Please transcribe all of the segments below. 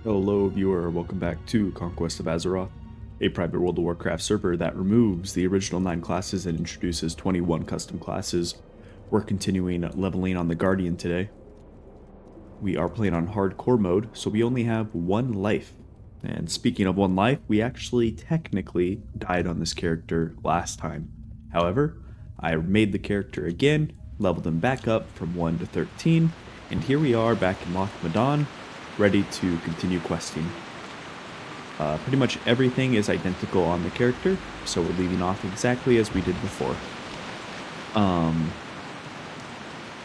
Hello viewer, welcome back to Conquest of Azeroth, a private World of Warcraft server that removes the original 9 classes and introduces 21 custom classes. We're continuing leveling on the Guardian today. We are playing on hardcore mode, so we only have 1 life. And speaking of 1 life, we actually technically died on this character last time. However, I made the character again, leveled him back up from 1 to 13, and here we are back in Loch Modan, ready to continue questing. Pretty much everything is identical on the character, so we're leaving off exactly as we did before.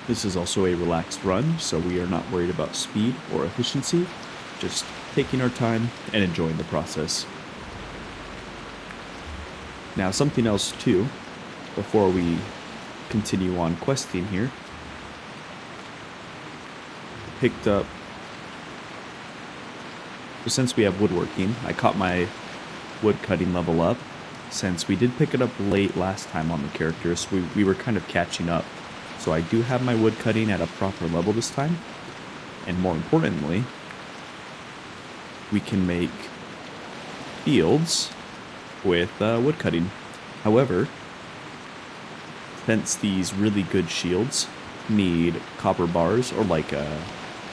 This is also a relaxed run, so we are not worried about speed or efficiency, just taking our time and enjoying the process. Now, something else too, before we continue on questing here, picked up. So since we have woodworking, I caught my wood cutting level up, since we did pick it up late last time on the character, so we were kind of catching up. So I do have my wood cutting at a proper level this time, and more importantly, we can make shields with wood cutting. However, since these really good shields need copper bars or like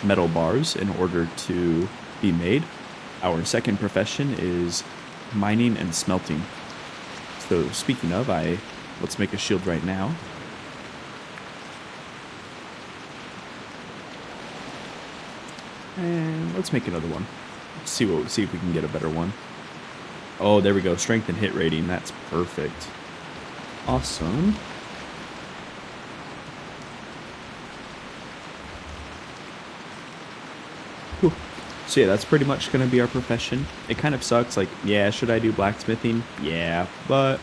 metal bars in order to be made, our second profession is mining and smelting. So speaking of, let's make a shield right now. And let's make another one. See if we can get a better one. Oh, there we go. Strength and hit rating. That's perfect. Awesome. Whew. So yeah, that's pretty much going to be our profession. It kind of sucks, like, yeah, should I do blacksmithing? Yeah, but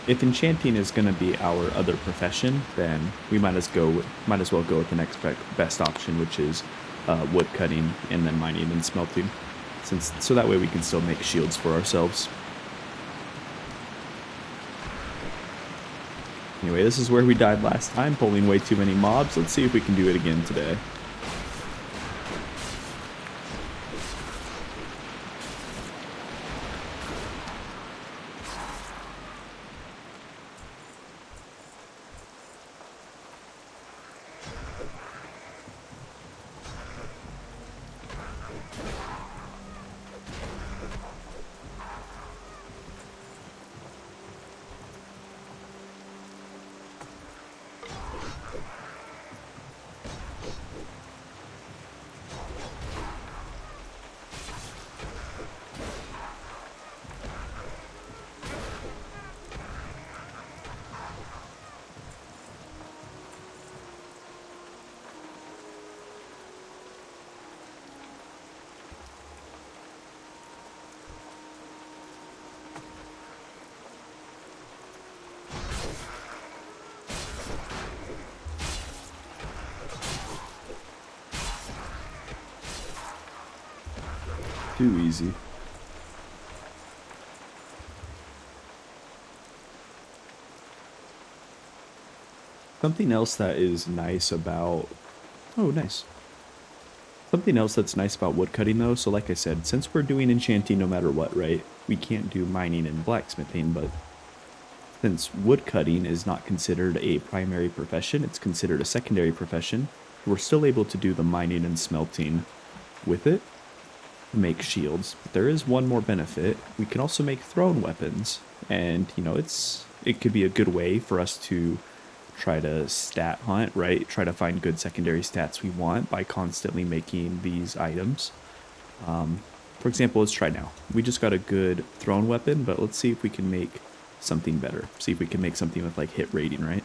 if enchanting is going to be our other profession, then we might as well go with the next best option, which is wood cutting and then mining and smelting, so that way we can still make shields for ourselves. Anyway, this is where we died last time, pulling way too many mobs. Let's see if we can do it again today. Too easy. Something else that is nice about... Oh, nice. Something else that's nice about woodcutting, though, so like I said, since we're doing enchanting no matter what, right? We can't do mining and blacksmithing, but since woodcutting is not considered a primary profession, it's considered a secondary profession, we're still able to do the mining and smelting with it. Make shields, but there is one more benefit. We can also make thrown weapons, and you know, it could be a good way for us to try to stat hunt, right? Try to find good secondary stats we want by constantly making these items. For example, let's try now. We just got a good thrown weapon, but let's see if we can make something better. See if we can make something with like hit rating, right?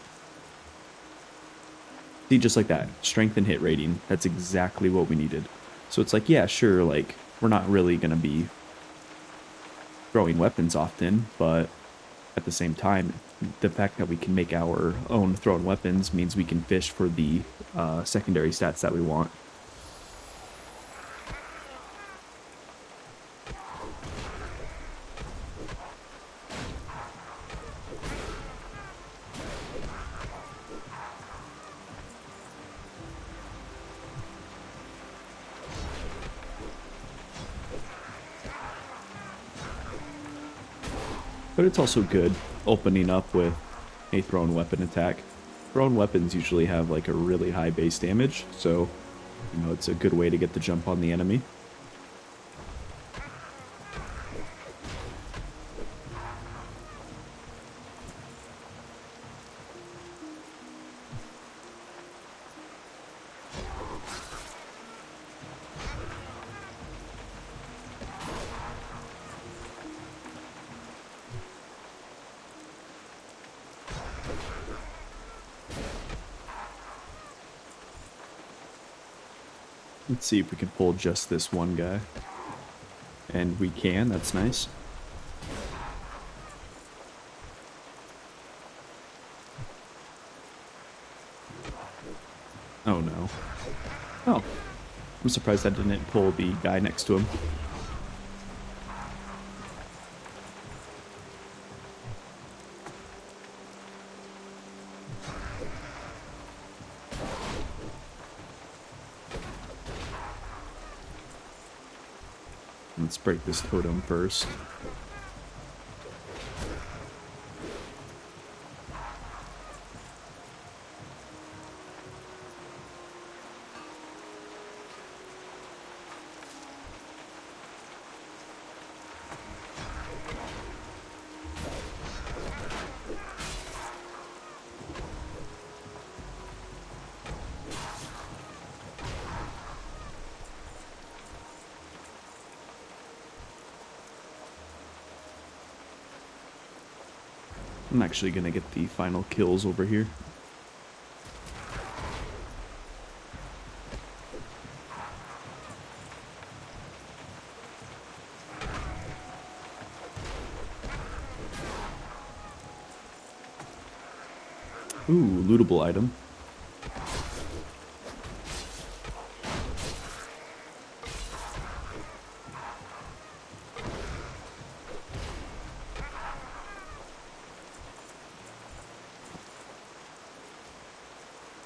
See, just like that, strength and hit rating. That's exactly what we needed. So it's like, yeah, sure, like, we're not really going to be throwing weapons often, but at the same time, the fact that we can make our own thrown weapons means we can fish for the secondary stats that we want. But it's also good opening up with a thrown weapon attack. Thrown weapons usually have like a really high base damage, so you know it's a good way to get the jump on the enemy. Let's see if we can pull just this one guy. And we can, that's nice. Oh no. Oh. I'm surprised I didn't pull the guy next to him. Let's break this totem first. I'm actually gonna get the final kills over here. Ooh, lootable item.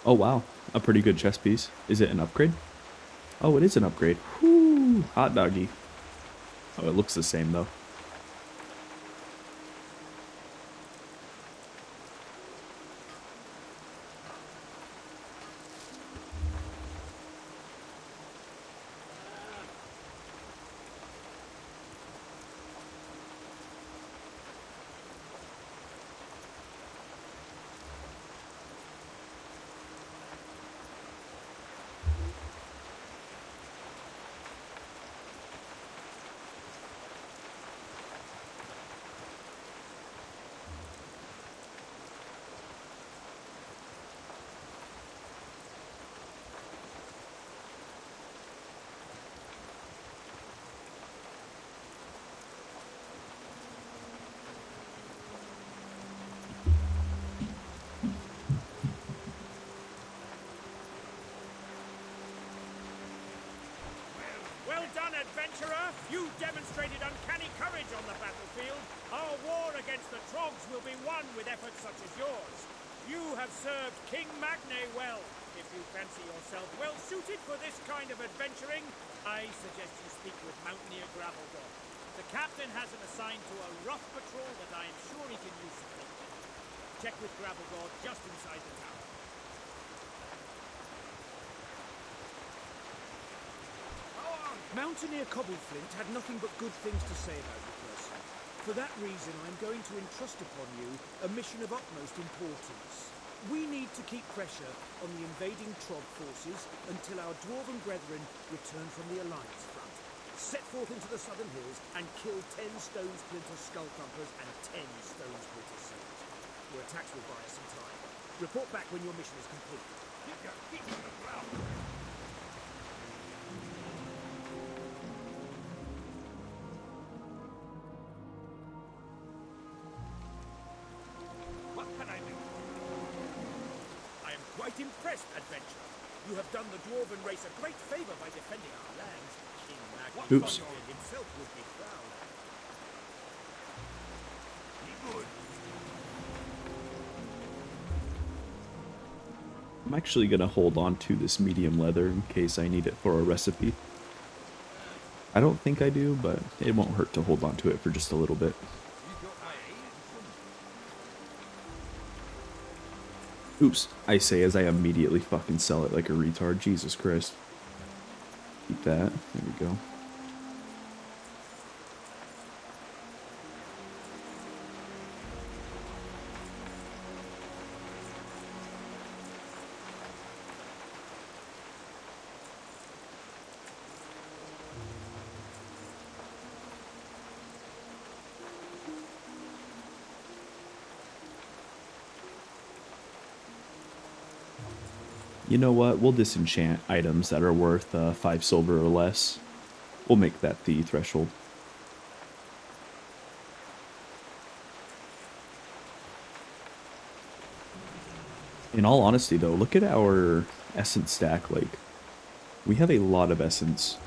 Oh wow, a pretty good chest piece. Is it an upgrade? Oh, it is an upgrade. Whoo, hot doggy. Oh, it looks the same though. Well done, adventurer! You demonstrated uncanny courage on the battlefield. Our war against the troggs will be won with efforts such as yours. You have served King Magne well. If you fancy yourself well suited for this kind of adventuring, I suggest you speak with Mountaineer Graveldog. The captain has him assigned to a rough patrol that I am sure he can use support with. Check with Graveldog just inside the tower. Mountaineer Cobbleflint had nothing but good things to say about your person. For that reason, I'm going to entrust upon you a mission of utmost importance. We need to keep pressure on the invading Trog forces until our Dwarven brethren return from the Alliance front. Set forth into the southern hills and kill 10 Stone Splinter Skullthumpers and 10 Stone Splinter Seals. Your attacks will buy us some time. Report back when your mission is complete. Keep your feet on the ground! Quite impressed, adventurer. You have done the Dwarven race a great favor by defending our lands. King Magne himself would be proud. Be good. I'm actually gonna hold on to this medium leather in case I need it for a recipe. I don't think I do, but it won't hurt to hold on to it for just a little bit. You got my aid? Oops, I say as I immediately fucking sell it like a retard. Jesus Christ. Keep that. There we go. You know what? We'll disenchant items that are worth 5 silver or less. We'll make that the threshold. In all honesty, though, look at our essence stack. Like, we have a lot of essence.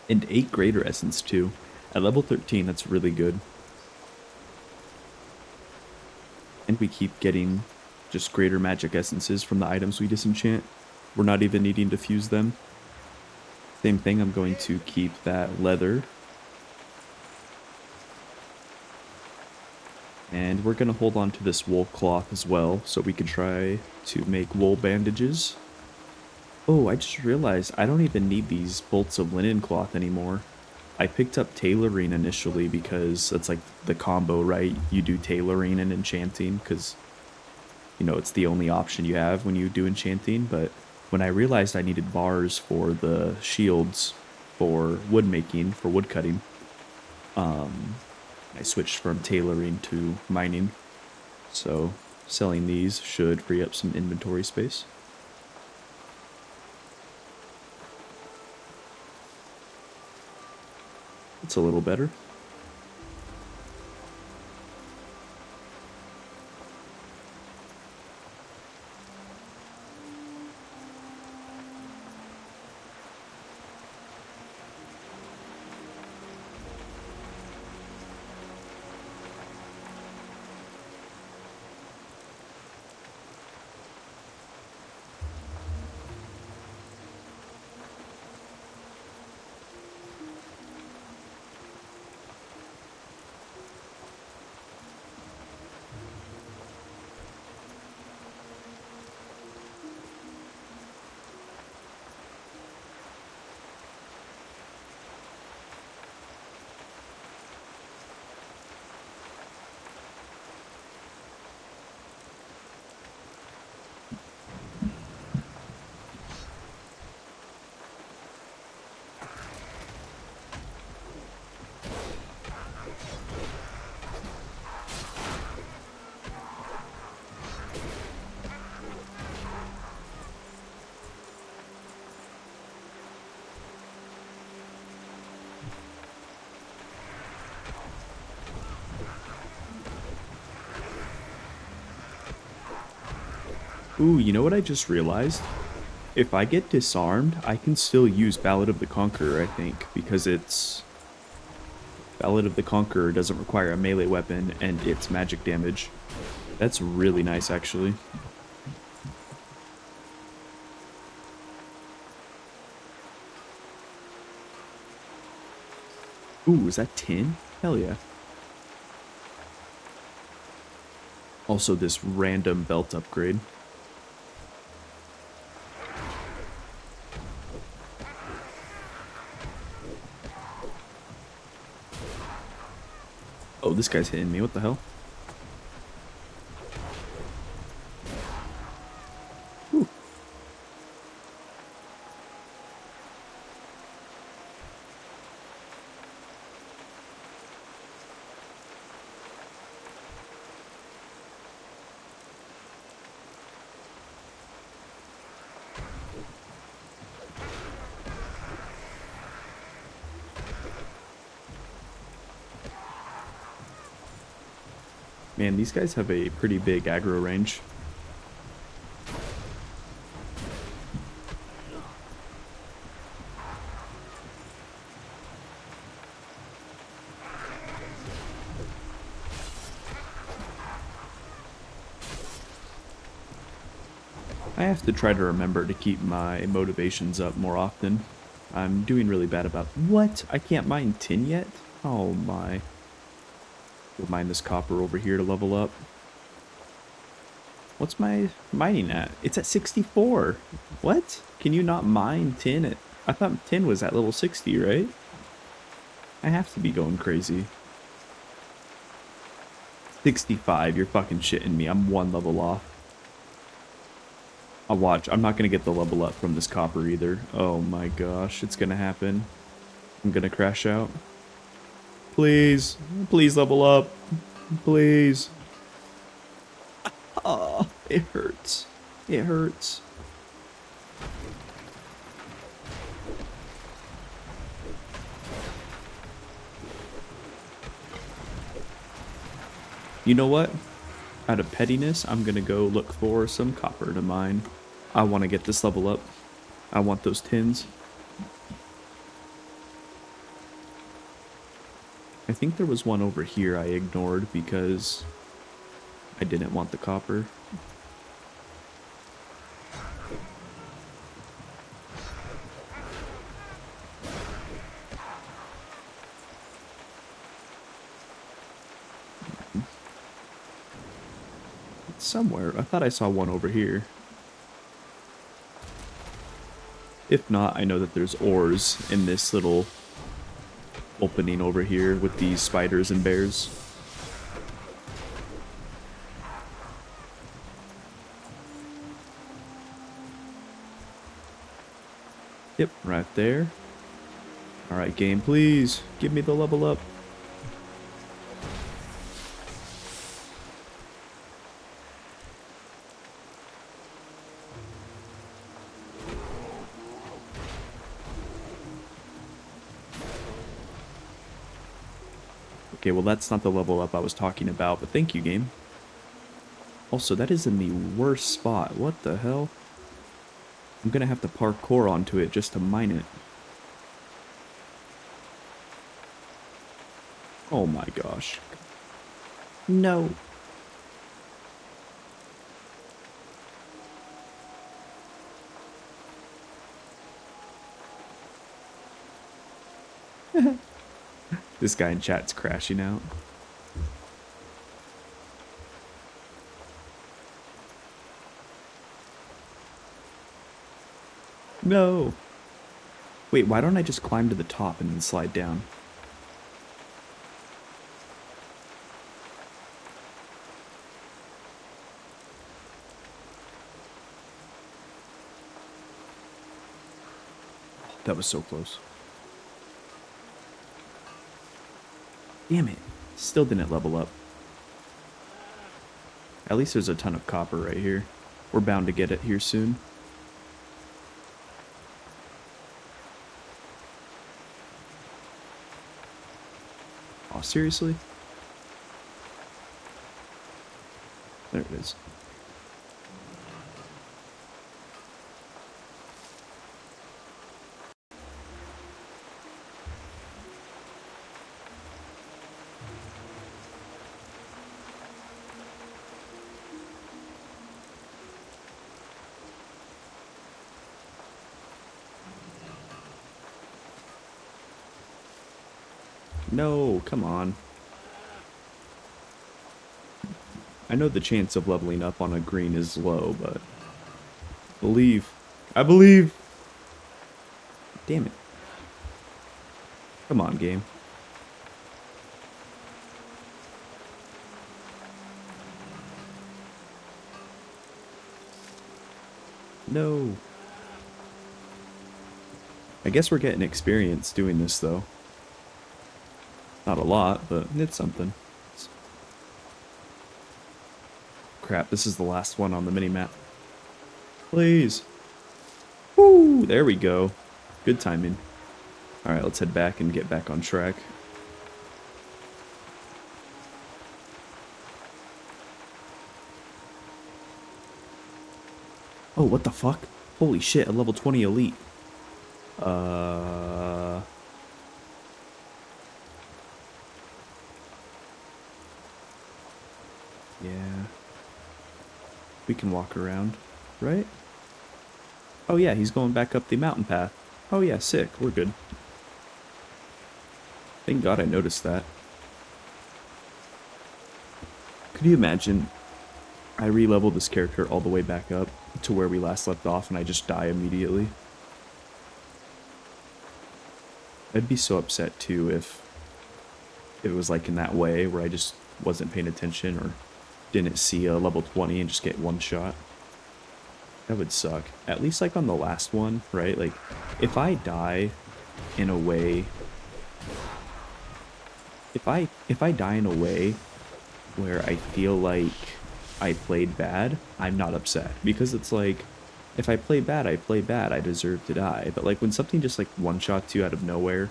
And 8 greater essence, too. At level 13, that's really good. And we keep getting just greater magic essences from the items we disenchant. We're not even needing to fuse them. Same thing, I'm going to keep that leather. And we're going to hold on to this wool cloth as well, so we can try to make wool bandages. Oh, I just realized I don't even need these bolts of linen cloth anymore. I picked up tailoring initially because that's like the combo, right? You do tailoring and enchanting because, you know, it's the only option you have when you do enchanting. But when I realized I needed bars for the shields for wood making, for wood cutting, I switched from tailoring to mining. So selling these should free up some inventory space. It's a little better. Ooh, you know what I just realized? If I get disarmed, I can still use Ballad of the Conqueror, I think, because it's... Ballad of the Conqueror doesn't require a melee weapon, and it's magic damage. That's really nice, actually. Ooh, is that tin? Hell yeah. Also, this random belt upgrade. Oh, this guy's hitting me. What the hell? Ooh. Man, these guys have a pretty big aggro range. I have to try to remember to keep my motivations up more often. I'm doing really bad about... What? I can't mine tin yet? Oh my. We'll mine this copper over here to level up. What's my mining at? It's at 64. What? Can you not mine tin at... I thought tin was at level 60, right? I have to be going crazy. 65, you're fucking shitting me. I'm one level off. I'll watch. I'm not going to get the level up from this copper either. Oh my gosh, it's going to happen. I'm going to crash out. Please. Please level up. Please. Oh, it hurts. It hurts. You know what? Out of pettiness, I'm going to go look for some copper to mine. I want to get this level up. I want those tins. I think there was one over here I ignored because I didn't want the copper. It's somewhere. I thought I saw one over here. If not, I know that there's ores in this little opening over here with these spiders and bears. Yep, right there. Alright, game, please. Give me the level up. Okay, well that's not the level up I was talking about, but thank you, game. Also, that is in the worst spot. What the hell? I'm gonna have to parkour onto it just to mine it. Oh my gosh. No. This guy in chat's crashing out. No. Wait, why don't I just climb to the top and then slide down? That was so close. Damn it. Still didn't level up. At least there's a ton of copper right here. We're bound to get it here soon. Oh, seriously? There it is. No, come on. I know the chance of leveling up on a green is low, but... Believe. I believe! Damn it. Come on, game. No. I guess we're getting experience doing this, though. Not a lot, but it's something. Crap, this is the last one on the mini-map. Please. Woo! There we go. Good timing. Alright, let's head back and get back on track. Oh, what the fuck? Holy shit, a level 20 elite. Yeah. We can walk around, right? Oh yeah, he's going back up the mountain path. Oh yeah, sick. We're good. Thank God I noticed that. Could you imagine I re-level this character all the way back up to where we last left off and I just die immediately? I'd be so upset too if it was like in that way where I just wasn't paying attention or didn't see a level 20 and just get one shot. That would suck. At least like on the last one, right? Like if I die in a way, if I die in a way where I feel like I played bad, I'm not upset because it's like if I play bad, I play bad. I deserve to die. But like when something just like one-shots you out of nowhere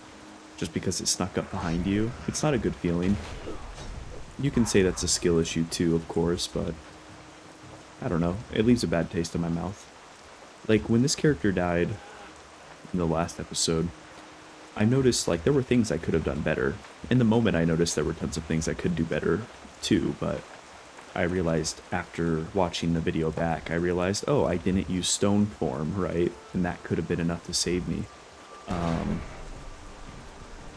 just because it snuck up behind you, it's not a good feeling. You can say that's a skill issue too, of course, but I don't know. It leaves a bad taste in my mouth. Like when this character died in the last episode, I noticed like there were things I could have done better. In the moment I noticed there were tons of things I could do better too, but I realized after watching the video back, I realized, oh, I didn't use stone form, right? And that could have been enough to save me. I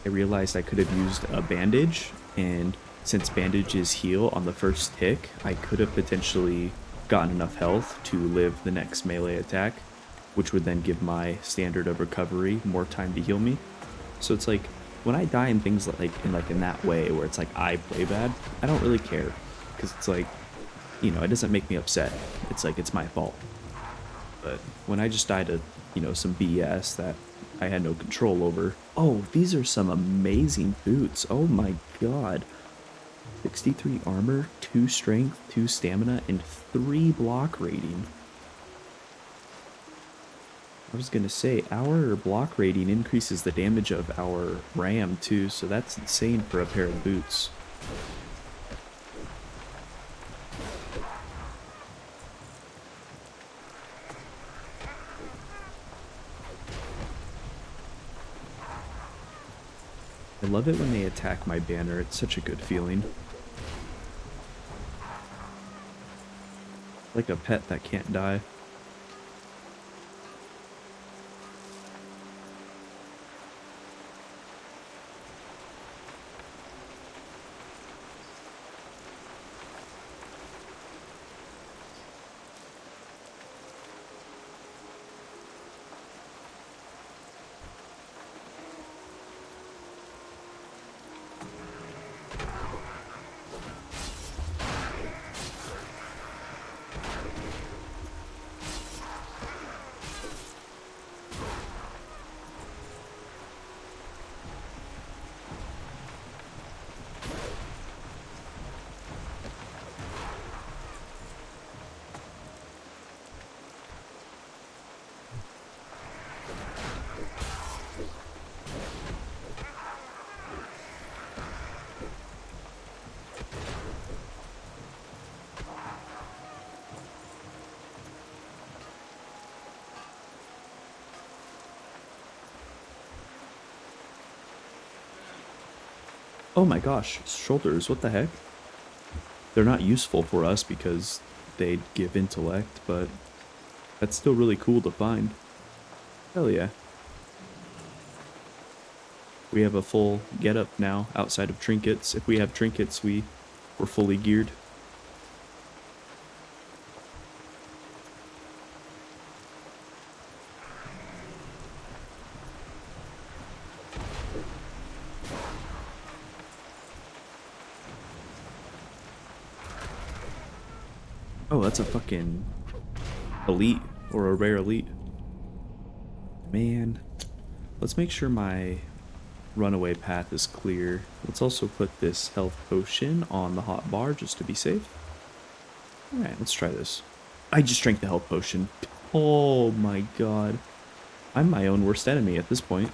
realized I could have used a bandage, and since bandages heal on the first tick, I could have potentially gotten enough health to live the next melee attack, which would then give my standard of recovery more time to heal me. So it's like, when I die in things like in that way, where it's like I play bad, I don't really care. Because it's like, you know, it doesn't make me upset. It's like, it's my fault. But when I just die to, you know, some BS that I had no control over. Oh, these are some amazing boots. Oh my god. 63 armor, 2 strength, 2 stamina, and 3 block rating. I was gonna say, our block rating increases the damage of our ram too, so that's insane for a pair of boots. I love it when they attack my banner, it's such a good feeling. Like a pet that can't die. Oh my gosh, shoulders, what the heck? They're not useful for us because they give intellect, but that's still really cool to find. Hell yeah. We have a full getup now outside of trinkets. If we have trinkets, we're fully geared. Oh, that's a fucking elite or a rare elite. Man, let's make sure my runaway path is clear. Let's also put this health potion on the hot bar just to be safe. Alright, let's try this. I just drank the health potion. Oh my god. I'm my own worst enemy at this point.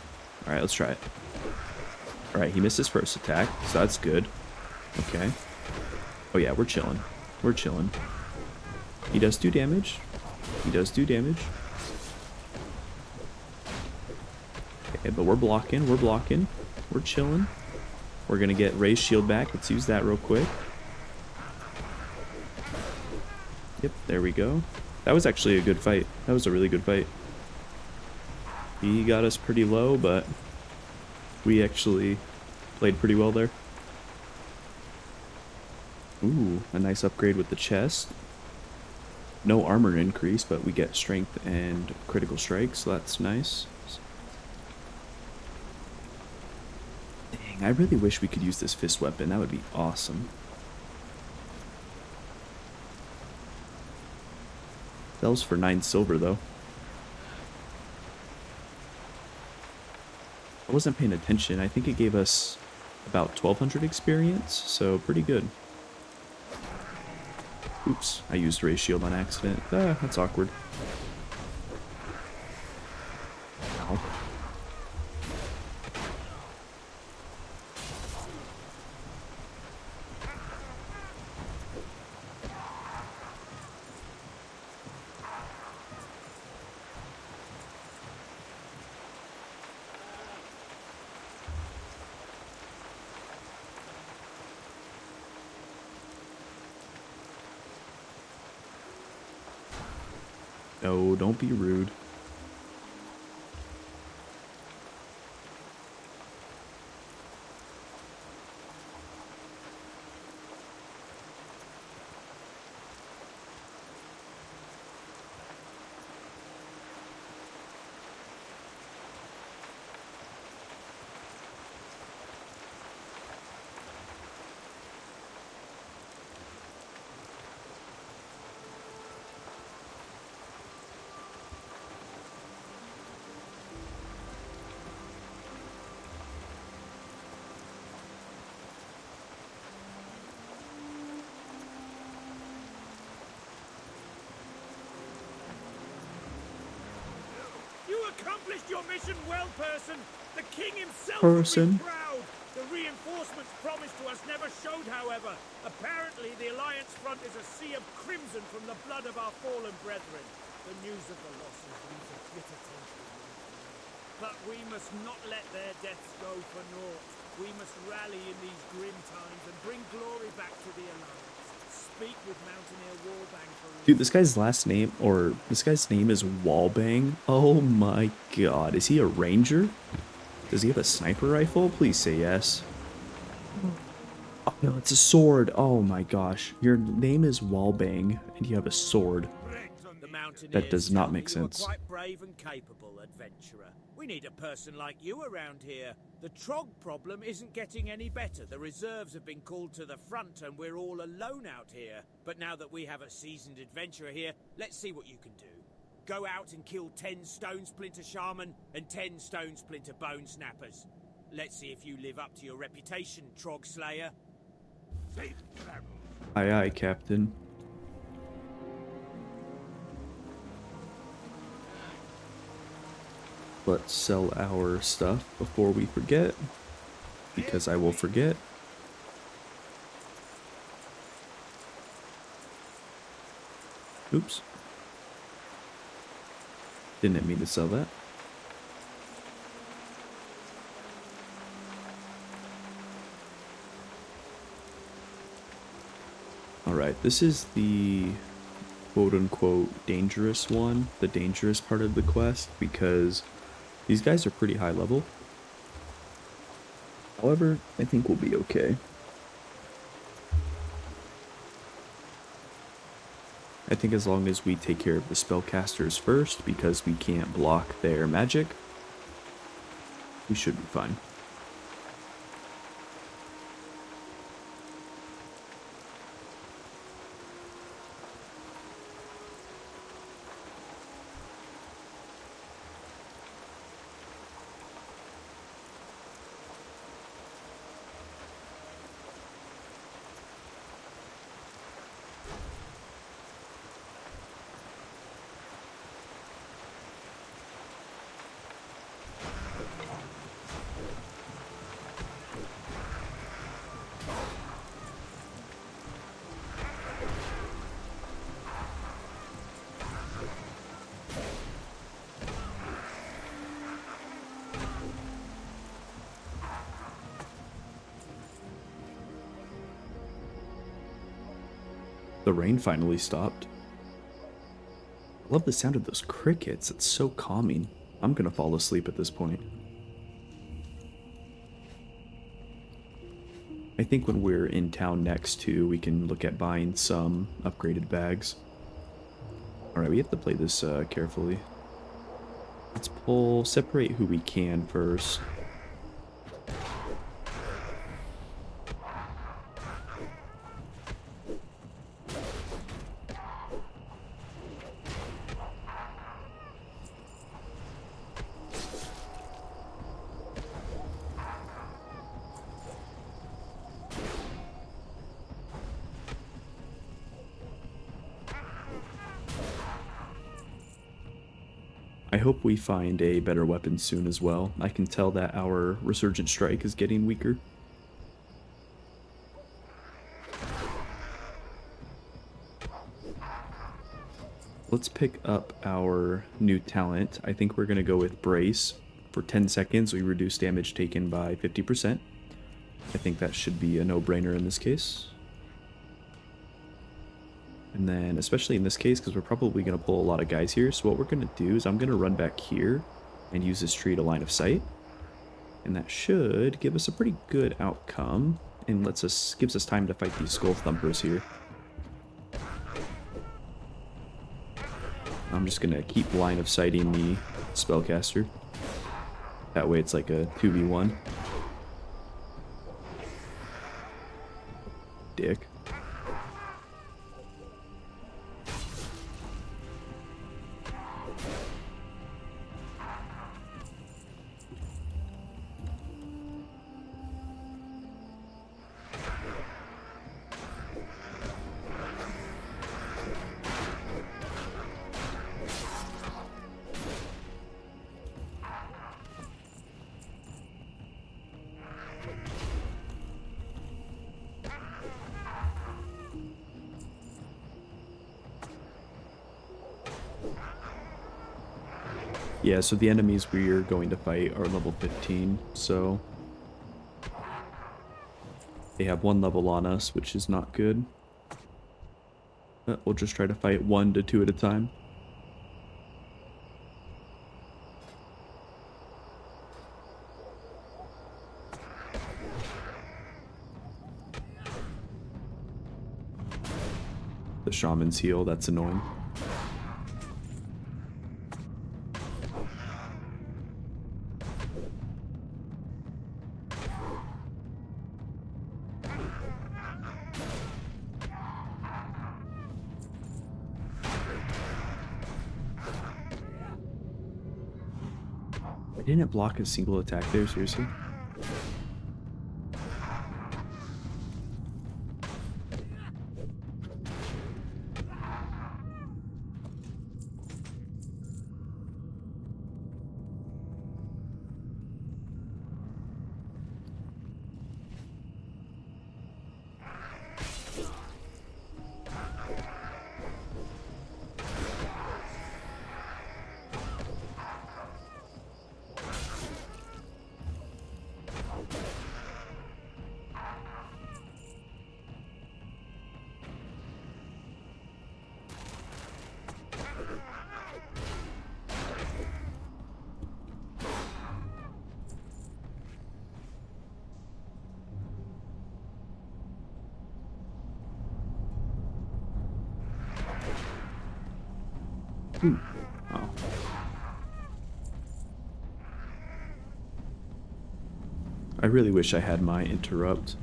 Alright, let's try it. Alright, he missed his first attack, so that's good. Okay. Oh yeah, we're chilling. We're chilling. He does do damage. He does do damage. Okay, but we're blocking. We're blocking. We're chilling. We're going to get Ray's shield back. Let's use that real quick. Yep, there we go. That was actually a good fight. That was a really good fight. He got us pretty low, but we actually played pretty well there. Ooh, a nice upgrade with the chest. No armor increase, but we get strength and critical strike, so that's nice. Dang, I really wish we could use this fist weapon. That would be awesome. Sells for 9 silver, though. I wasn't paying attention. I think it gave us about 1200 experience, so pretty good. Oops, I used Ray Shield on accident. Ah, that's awkward. Ow. No, don't be rude. You accomplished your mission well, person. The king himself Person. would be proud. The reinforcements promised to us never showed, however. Apparently, the Alliance front is a sea of crimson from the blood of our fallen brethren. The news of the losses leaves a bitter taste in my mouth. But we must not let their deaths go for naught. We must rally in these grim times and bring glory back to the Alliance. Speak with Mountaineer Warbang for Dude, this guy's name is Wallbang. Oh my god, is he a ranger? Does he have a sniper rifle? Please say yes. Oh no, it's a sword. Oh my gosh. Your name is Wallbang, and you have a sword. The Mountaineers That does not tell me make you are sense. quite brave and capable, adventurer. We need a person like you around here. The trog problem isn't getting any better. The reserves have been called to the front and we're all alone out here. But now that we have a seasoned adventurer here, let's see what you can do. Go out and kill 10 Stone Splinter Shaman and 10 Stone Splinter Bone Snappers. Let's see if you live up to your reputation, Trog Slayer. Safe travels. Aye aye, Captain. Let's sell our stuff before we forget, because I will forget. Oops. Didn't mean to sell that. Alright, this is the quote-unquote dangerous one, the dangerous part of the quest, because these guys are pretty high level. However, I think we'll be okay. I think as long as we take care of the spellcasters first, because we can't block their magic, we should be fine. The rain finally stopped. I love the sound of those crickets. It's so calming. I'm gonna fall asleep at this point. I think when we're in town next too, we can look at buying some upgraded bags. Alright, we have to play this carefully. Let's separate who we can first. I hope we find a better weapon soon as well. I can tell that our Resurgent Strike is getting weaker. Let's pick up our new talent. I think we're going to go with Brace. For 10 seconds, we reduce damage taken by 50%. I think that should be a no-brainer in this case. And then, especially in this case, because we're probably going to pull a lot of guys here. So what we're going to do is I'm going to run back here and use this tree to line of sight. And that should give us a pretty good outcome. And gives us time to fight these skull thumpers here. I'm just going to keep line of sighting the spellcaster. That way it's like a 2v1. Dick. Yeah, so the enemies we're going to fight are level 15, so they have 1 level on us, which is not good. But we'll just try to fight 1 to 2 at a time. The shaman's heal, that's annoying. I didn't block a single attack there, seriously. Oh. I really wish I had my interrupt.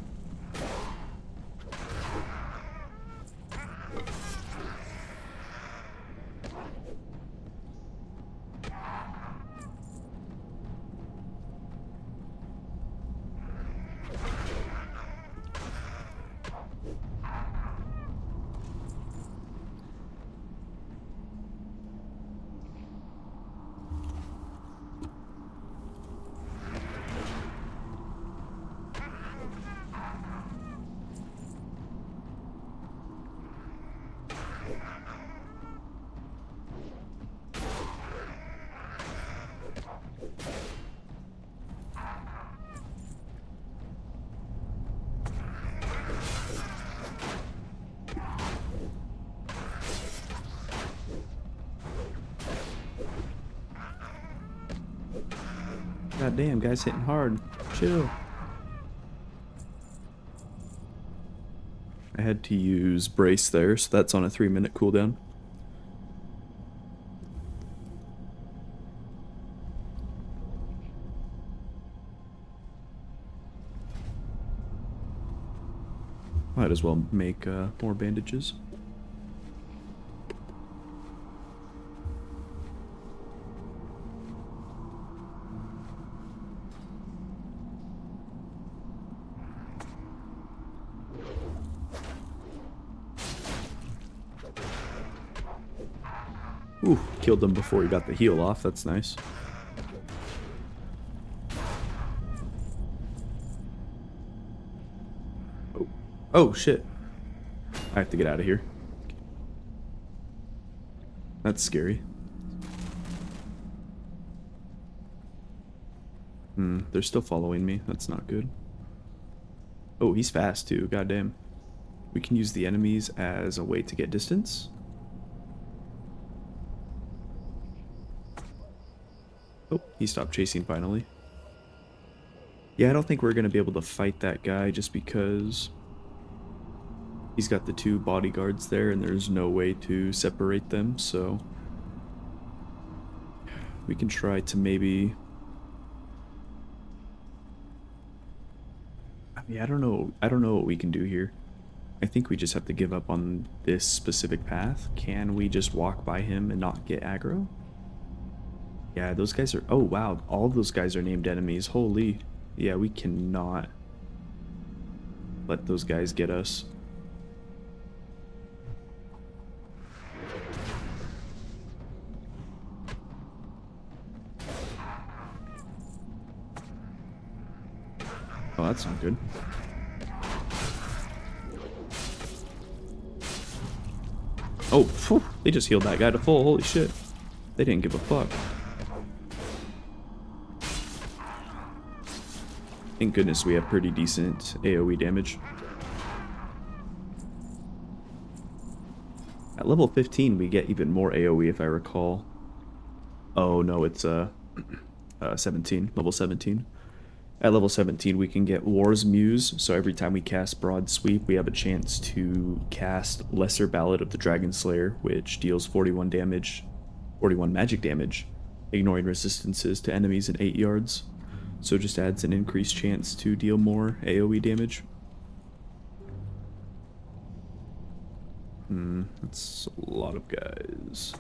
God damn, guy's hitting hard. Chill. I had to use Brace there, so that's on a 3-minute cooldown. Might as well make more bandages. Ooh, killed him before he got the heal off. That's nice. Oh, oh shit. I have to get out of here. That's scary. They're still following me. That's not good. Oh, he's fast too. Goddamn. We can use the enemies as a way to get distance. Oh, he stopped chasing finally. Yeah, I don't think we're going to be able to fight that guy just because he's got the 2 bodyguards there and there's no way to separate them, so we can try to maybe... Yeah, I don't know what we can do here. I think we just have to give up on this specific path. Can we just walk by him and not get aggro? Yeah, those guys are... Oh, wow. All those guys are named enemies. Holy. Yeah, we cannot let those guys get us. Oh, that's not good. Oh, phew, they just healed that guy to full. Holy shit. They didn't give a fuck. Thank goodness we have pretty decent AoE damage. At level 15, we get even more AoE if I recall. Oh no, it's 17, level 17. At level 17, we can get War's Muse, so every time we cast Broad Sweep, we have a chance to cast Lesser Ballad of the Dragon Slayer, which deals 41 damage, 41 magic damage, ignoring resistances to enemies in 8 yards. So it just adds an increased chance to deal more AoE damage. That's a lot of guys.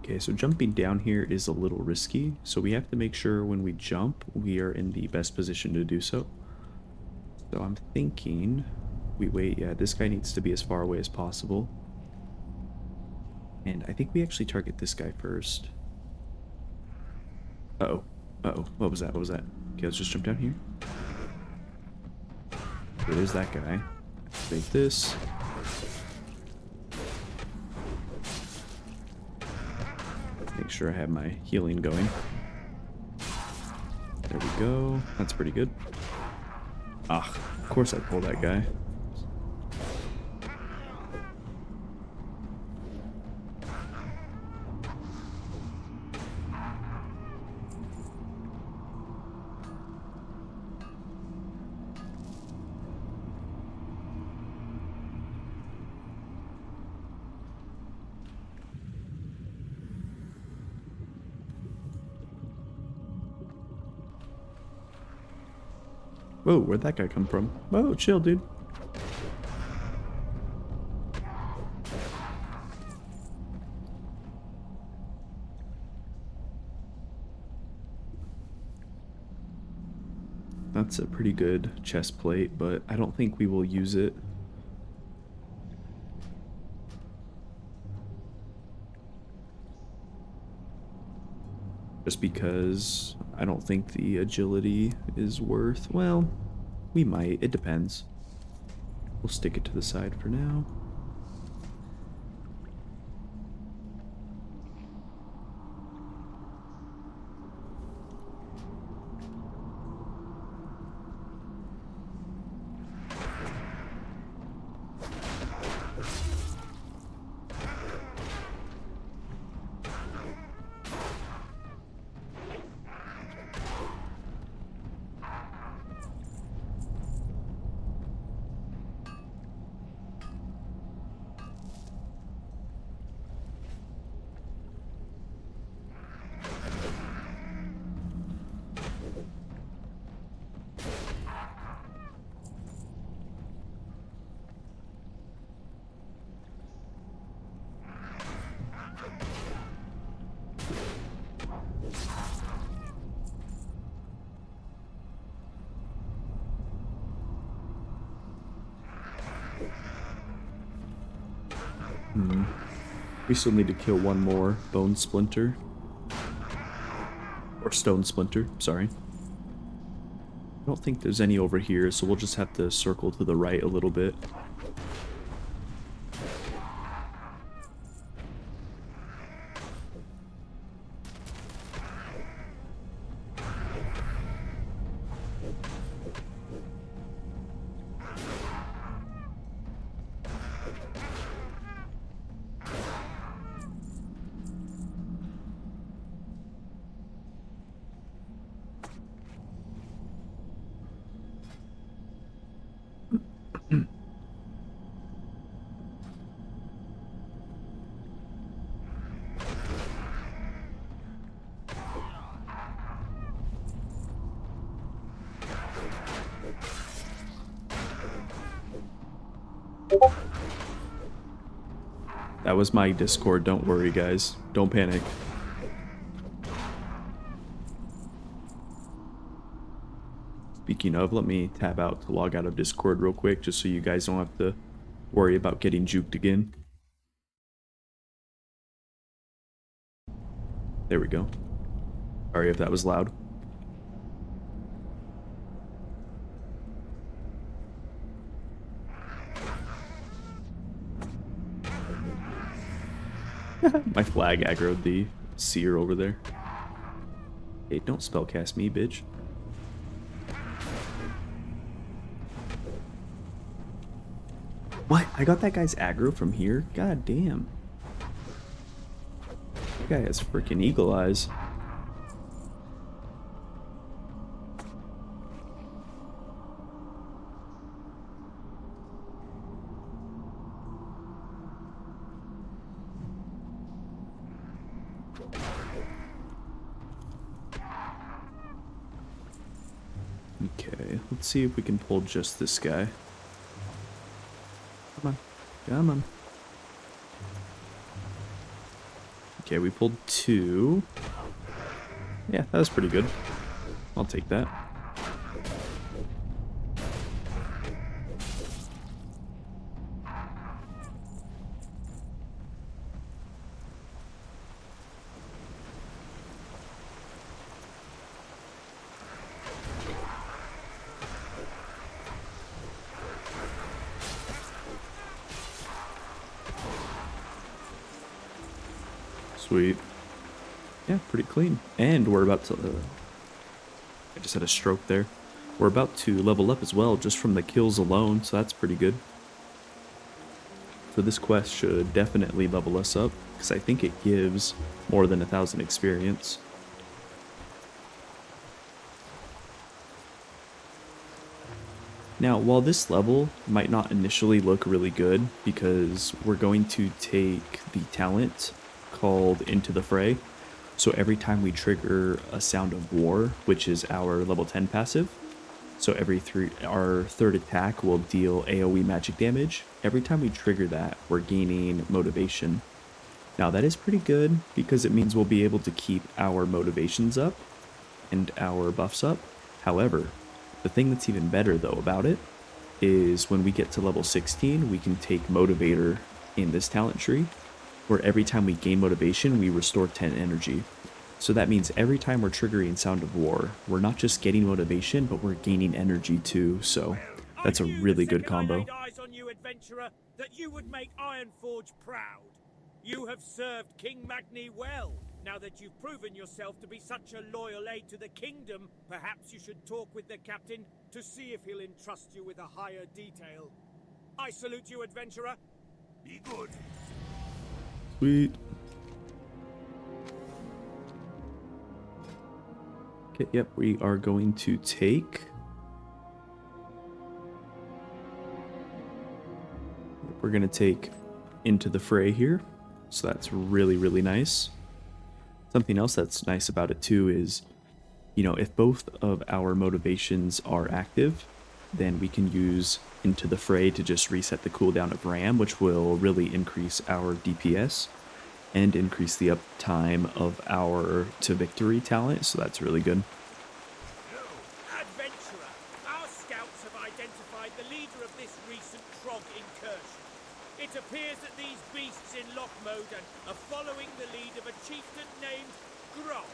Okay, so jumping down here is a little risky, so we have to make sure when we jump, we are in the best position to do so. So I'm thinking we wait. Yeah, this guy needs to be as far away as possible. And I think we actually target this guy first. Uh-oh. Uh-oh. What was that? What was that? Okay, let's just jump down here. Okay, there's that guy. Activate this. Make sure I have my healing going. There we go. That's pretty good. Ah, of course I pulled that guy. Whoa, where'd that guy come from? Whoa, chill, dude. That's a pretty good chest plate, but I don't think we will use it. Just because I don't think the agility is worth... Well, we might. It depends. We'll stick it to the side for now. We still need to kill one more bone splinter. Or stone splinter, sorry. I don't think there's any over here, so we'll just have to circle to the right a little bit. That was my Discord, don't worry guys. Don't panic. Speaking of, let me tab out to log out of Discord real quick, just so you guys don't have to worry about getting juked again. There we go. Sorry if that was loud. My flag aggroed the seer over there. Hey, don't spellcast me, bitch. What? I got that guy's aggro from here? God damn. That guy has freaking eagle eyes. Okay, let's see if we can pull just this guy. Come on. Come on. Okay, we pulled 2. Yeah, that was pretty good. I'll take that. Sweet. Yeah, pretty clean. And we're about to... I just had a stroke there. We're about to level up as well, just from the kills alone, so that's pretty good. So this quest should definitely level us up, because I think it gives more than 1,000 experience. Now, while this level might not initially look really good, because we're going to take the talent called Into the Fray. So every time we trigger a Sound of War, which is our level 10 passive, so our third attack will deal AoE magic damage. Every time we trigger that, we're gaining motivation. Now that is pretty good, because it means we'll be able to keep our motivations up and our buffs up. However, the thing that's even better though about it is when we get to level 16, we can take Motivator in this talent tree, where every time we gain motivation, we restore 10 energy. So that means every time we're triggering Sound of War, we're not just getting motivation, but we're gaining energy too, so that's a really good combo. I laid eyes on you, adventurer, that you would make Ironforge proud. You have served King Magni well. Now that you've proven yourself to be such a loyal aide to the kingdom, perhaps you should talk with the captain to see if he'll entrust you with a higher detail. I salute you, adventurer. Be good. Sweet. Okay, yep, we are going to take... We're going to take Into the Fray here. So that's really, really nice. Something else that's nice about it too is, you know, if both of our motivations are active, then we can use Into the Fray to just reset the cooldown of Ram, which will really increase our DPS and increase the uptime of our To Victory talent, so that's really good. Adventurer, our scouts have identified the leader of this recent trog incursion. It appears that these beasts are following the lead of a chieftain named Grom.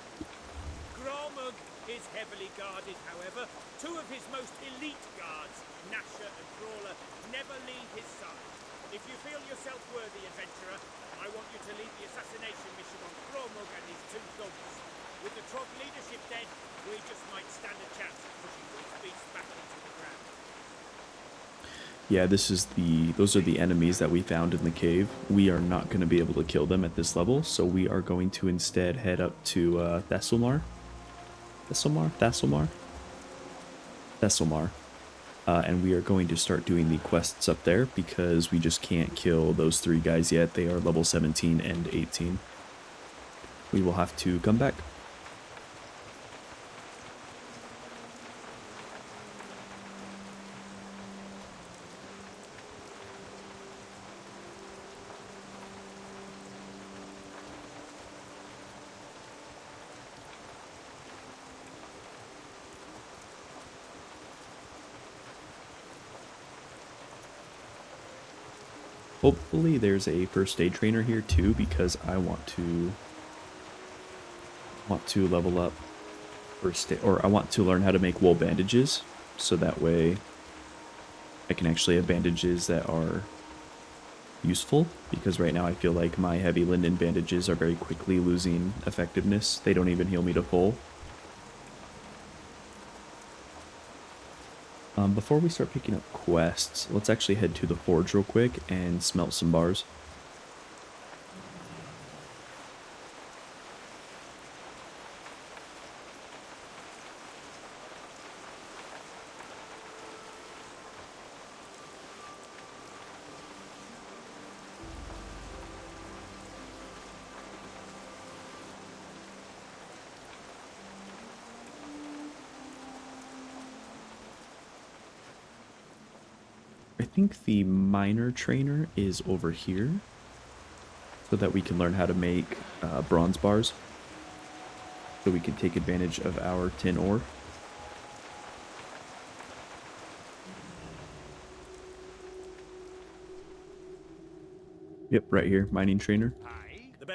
Gromug is heavily guarded, however. Two of his most elite guards, Nasher and Brawler, never leave his side. If you feel yourself worthy, adventurer, I want you to lead the assassination mission on Gromug and his two thugs. With the Trog leadership dead, we just might stand a chance of pushing these beasts back into the ground. Yeah, those are the enemies that we found in the cave. We are not going to be able to kill them at this level, so we are going to instead head up to Thelsamar. And we are going to start doing the quests up there because we just can't kill those 3 guys yet. They are level 17 and 18. We will have to come back. Hopefully there's a first aid trainer here too, because I want to level up first aid, or I want to learn how to make wool bandages, so that way I can actually have bandages that are useful, because right now I feel like my heavy linen bandages are very quickly losing effectiveness. They don't even heal me to full. Before we start picking up quests, let's actually head to the forge real quick and smelt some bars. I think the miner trainer is over here, so that we can learn how to make bronze bars, so we can take advantage of our tin ore. Yep, right here, mining trainer.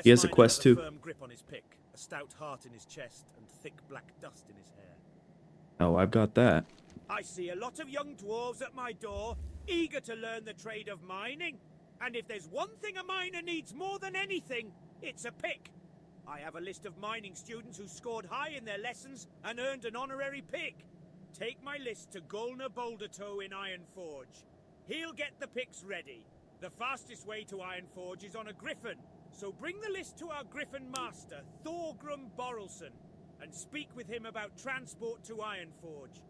He has a quest too. Firm grip on his pick, a stout heart in his chest, and thick black dust in his hair. Oh, I've got that. I see a lot of young dwarves at my door, eager to learn the trade of mining. And if there's one thing a miner needs more than anything, it's a pick. I have a list of mining students who scored high in their lessons and earned an honorary pick. Take my list to Golna Bouldertoe in Ironforge. He'll get the picks ready. The fastest way to Ironforge is on a griffin, so bring the list to our griffin master, Thorgrim Borrelson, and speak with him about transport to Ironforge.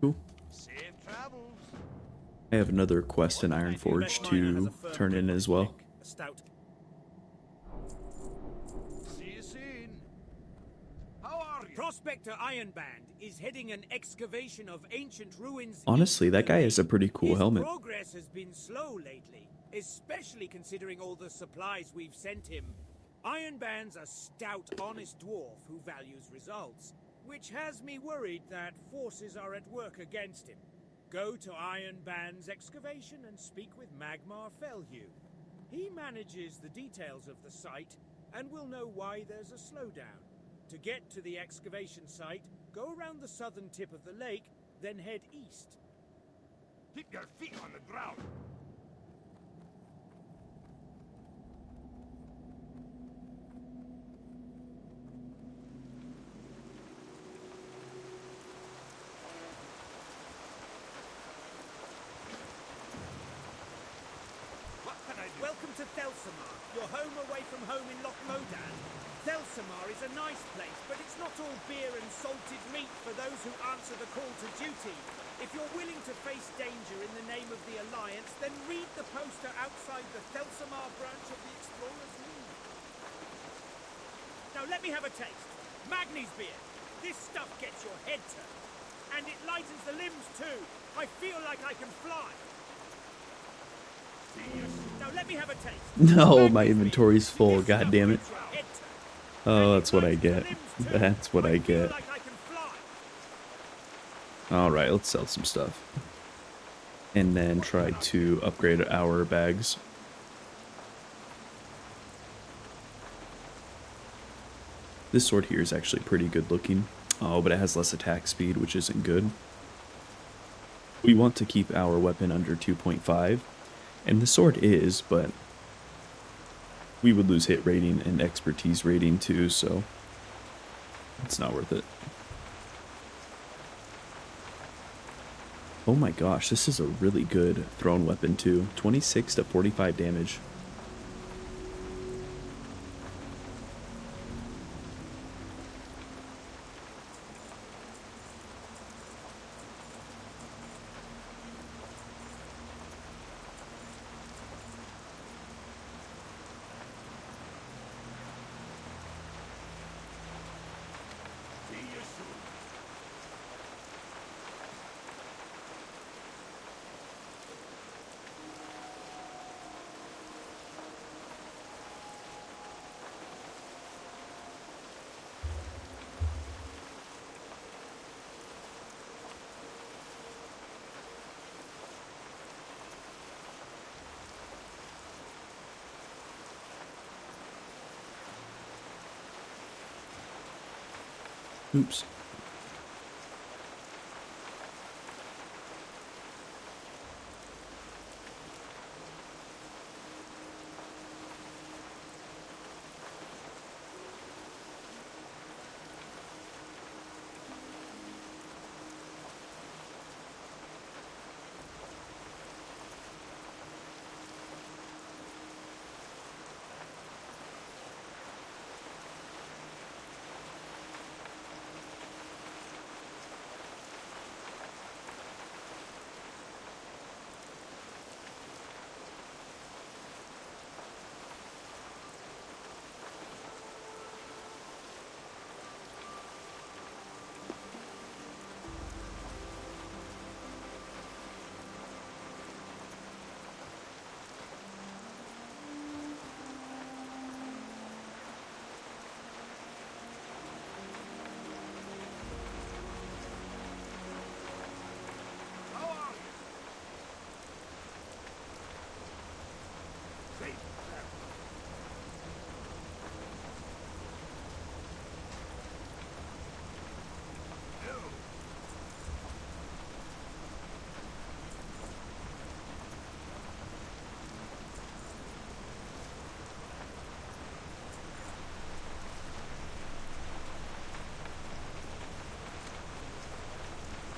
Cool. Safe travels. I have another quest in Ironforge to turn in as well. See you soon. How are you? Prospector Ironband is heading an excavation of ancient ruins. Honestly, that guy has a pretty cool helmet. Progress has been slow lately, especially considering all the supplies we've sent him. Ironband's a stout, honest dwarf who values results, which has me worried that forces are at work against him. Go to Ironband's excavation and speak with Magmar Felhew. He manages the details of the site and will know why there's a slowdown. To get to the excavation site, go around the southern tip of the lake, then head east. Keep your feet on the ground. Welcome to Thelsamar, your home away from home in Loch Modan. Thelsamar is a nice place, but it's not all beer and salted meat for those who answer the call to duty. If you're willing to face danger in the name of the Alliance, then read the poster outside the Thelsamar branch of the Explorers League. Now let me have a taste. Magni's beer. This stuff gets your head turned. And it lightens the limbs too. I feel like I can fly. Now let me have a taste. No, my inventory's full, god damn it. Oh, that's what I get. That's what I get. Alright, let's sell some stuff. And then try to upgrade our bags. This sword here is actually pretty good looking. Oh, but it has less attack speed, which isn't good. We want to keep our weapon under 2.5, and the sword is, but we would lose hit rating and expertise rating too, so it's not worth it. Oh my gosh, this is a really good thrown weapon too. 26 to 45 damage. See you soon. Oops. How are you? Safe travel. No.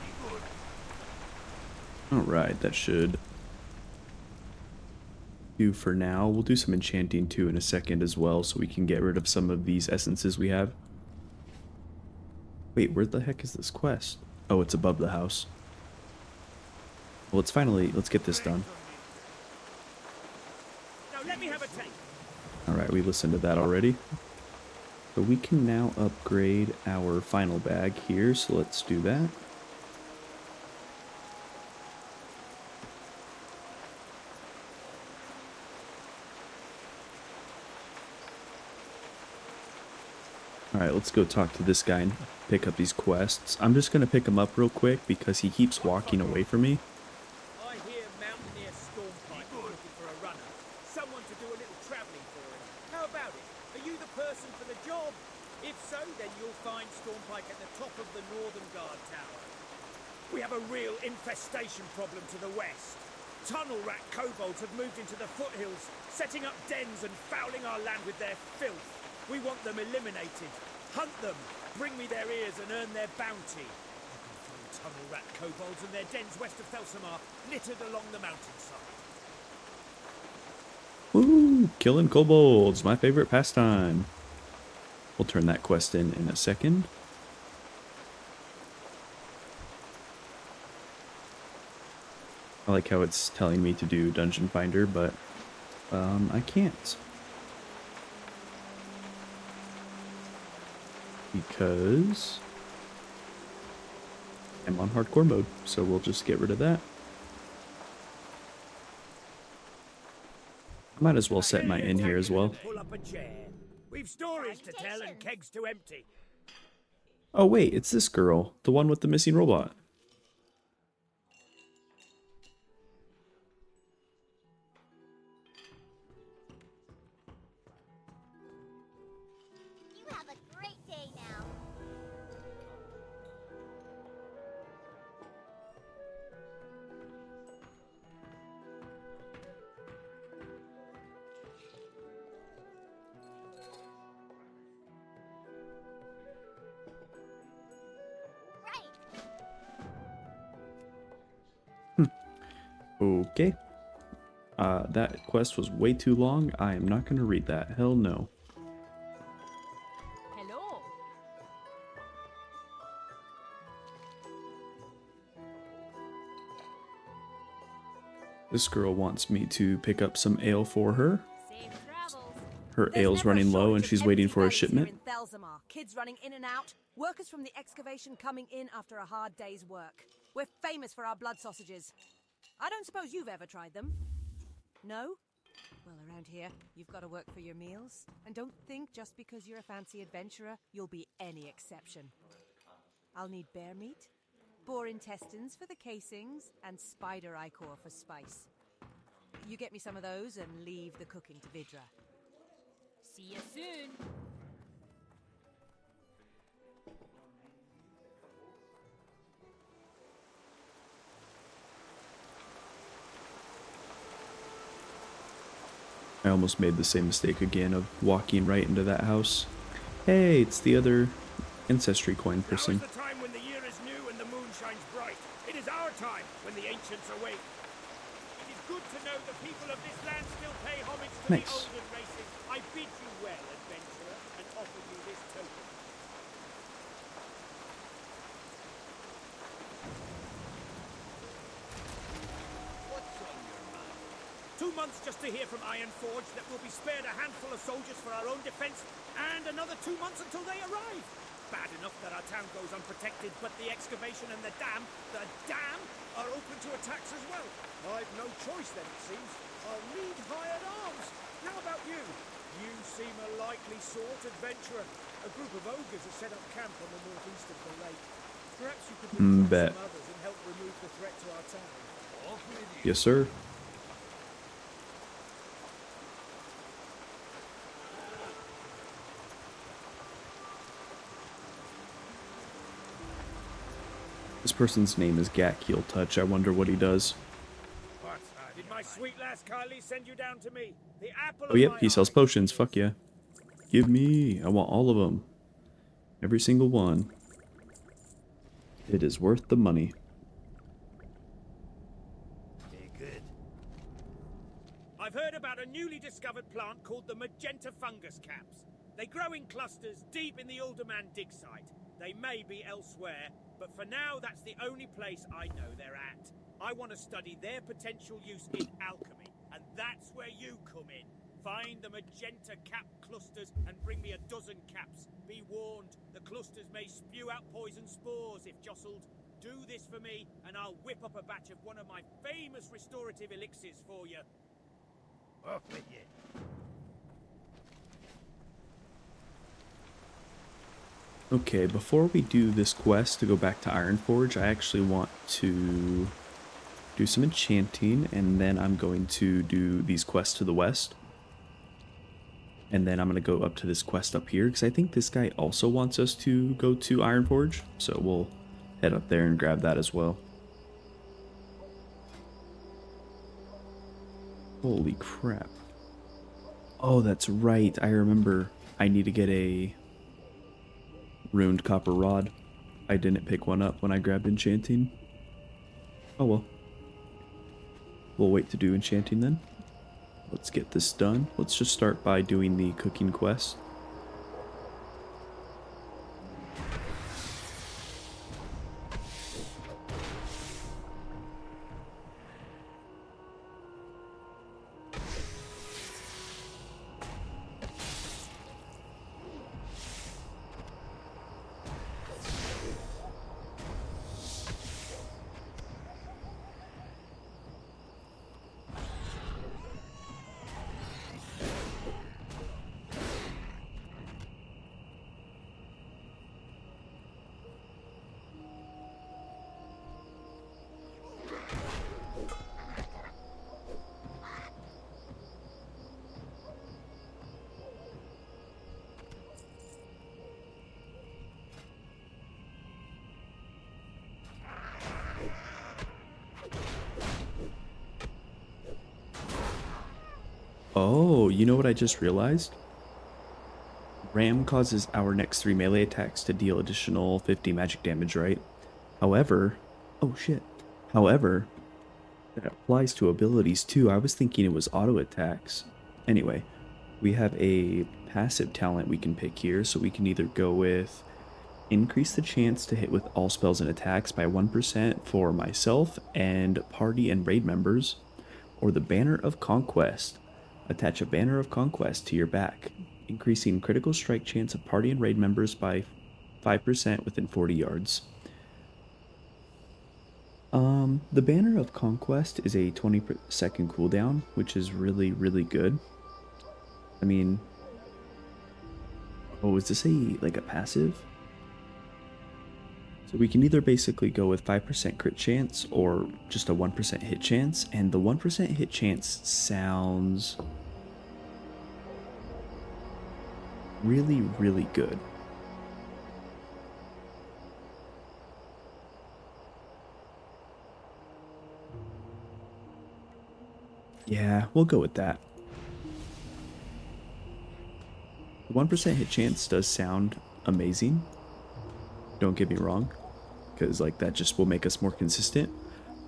Be good. Alright, that should do for now. We'll do some enchanting too in a second as well, so we can get rid of some of these essences we have. Wait, where the heck is this quest? Oh, it's above the house. Well, let's get this done. Now let me have a take. Alright, we listened to that already. So we can now upgrade our final bag here, so let's do that. Alright, let's go talk to this guy and pick up these quests. I'm just going to pick him up real quick because he keeps walking away from me. I hear Mountaineer Stormpike is looking for a runner. Someone to do a little travelling for him. How about it? Are you the person for the job? If so, then you'll find Stormpike at the top of the Northern Guard Tower. We have a real infestation problem to the west. Tunnel rat kobolds have moved into the foothills, setting up dens and fouling our land with their filth. We want them eliminated. Hunt them, bring me their ears and earn their bounty. You can find tunnel rat kobolds and their dens west of Thelsamar, littered along the mountainside. Woo! Killing kobolds, my favorite pastime. We'll turn that quest in a second. I like how it's telling me to do Dungeon Finder, but I can't. Because I'm on hardcore mode, so we'll just get rid of that. I might as well set my inn here as well. Pull up a chair. We've stories to tell and kegs to empty. Oh wait, it's this girl, the one with the missing robot. You have a great day Okay. That quest was way too long. I am not going to read that. Hell no. Hello. This girl wants me to pick up some ale for her. Safe travels. Her There's ale's never a running low and shortage of she's waiting empty for a bays shipment. Here in Thelsamar. Kids running in and out, workers from the excavation coming in after a hard day's work. We're famous for our blood sausages. I don't suppose you've ever tried them? No? Well, around here, you've got to work for your meals. And don't think just because you're a fancy adventurer, you'll be any exception. I'll need bear meat, boar intestines for the casings, and spider ichor for spice. You get me some of those and leave the cooking to Vidra. See you soon. I almost made the same mistake again of walking right into that house. Hey, it's the other ancestry coin Now person. is the time when the year is new and the moon shines bright. It is our time when the ancients awake. It is good to know the people of this land still pay homage to Nice. the olden races. I bid you well, adventurer, and offer you this token. What's on your mind? 2 months just to hear from Ironforge that we'll be spared a handful of soldiers for our own defense, and another 2 months until they arrive. Bad enough that our town goes unprotected, but the excavation and the dam are open to attacks as well. I've no choice then, it seems. I'll need hired arms. How about you? You seem a likely sort, adventurer. A group of ogres has set up camp on the northeast of the lake. Perhaps you could recruit Bet. some others and help remove the threat to our town. Off with you. Yes, sir. This person's name is Gat Heel Touch. I wonder what he does. What? Did my sweet lass Kylie send you down to me? The apple Oh, of yep, my he sells eye. potions. Fuck yeah. Give me. I want all of them. Every single one. It is worth the money. Be good. I've heard about a newly discovered plant called the magenta fungus caps. They grow in clusters deep in the Alderman dig site. They may be elsewhere, but for now that's the only place I know they're at. I want to study their potential use in alchemy, and that's where you come in. Find the magenta cap clusters and bring me a dozen caps. Be warned, the clusters may spew out poison spores if jostled. Do this for me, and I'll whip up a batch of one of my famous restorative elixirs for you. Off with you. Okay, before we do this quest to go back to Ironforge, I actually want to do some enchanting, and then I'm going to do these quests to the west. And then I'm going to go up to this quest up here, because I think this guy also wants us to go to Ironforge. So we'll head up there and grab that as well. Holy crap. Oh, that's right. I remember I need to get a ruined copper rod. I didn't pick one up when I grabbed enchanting. Oh well. We'll wait to do enchanting then. Let's get this done. Let's just start by doing the cooking quest. Oh, you know what I just realized? Ram causes our next 3 melee attacks to deal additional 50 magic damage, right? However, oh shit. However, That applies to abilities too. I was thinking it was auto attacks. Anyway, we have a passive talent we can pick here, so we can either go with increase the chance to hit with all spells and attacks by 1% for myself and party and raid members, or the Banner of Conquest. Attach a Banner of Conquest to your back, increasing critical strike chance of party and raid members by 5% within 40 yards. The Banner of Conquest is a 20-second cooldown, which is really, really good. I mean, oh, is this like a passive? So we can either basically go with 5% crit chance or just a 1% hit chance, and the 1% hit chance sounds really, really good. Yeah, we'll go with that. The 1% hit chance does sound amazing. Don't get me wrong, because like that just will make us more consistent.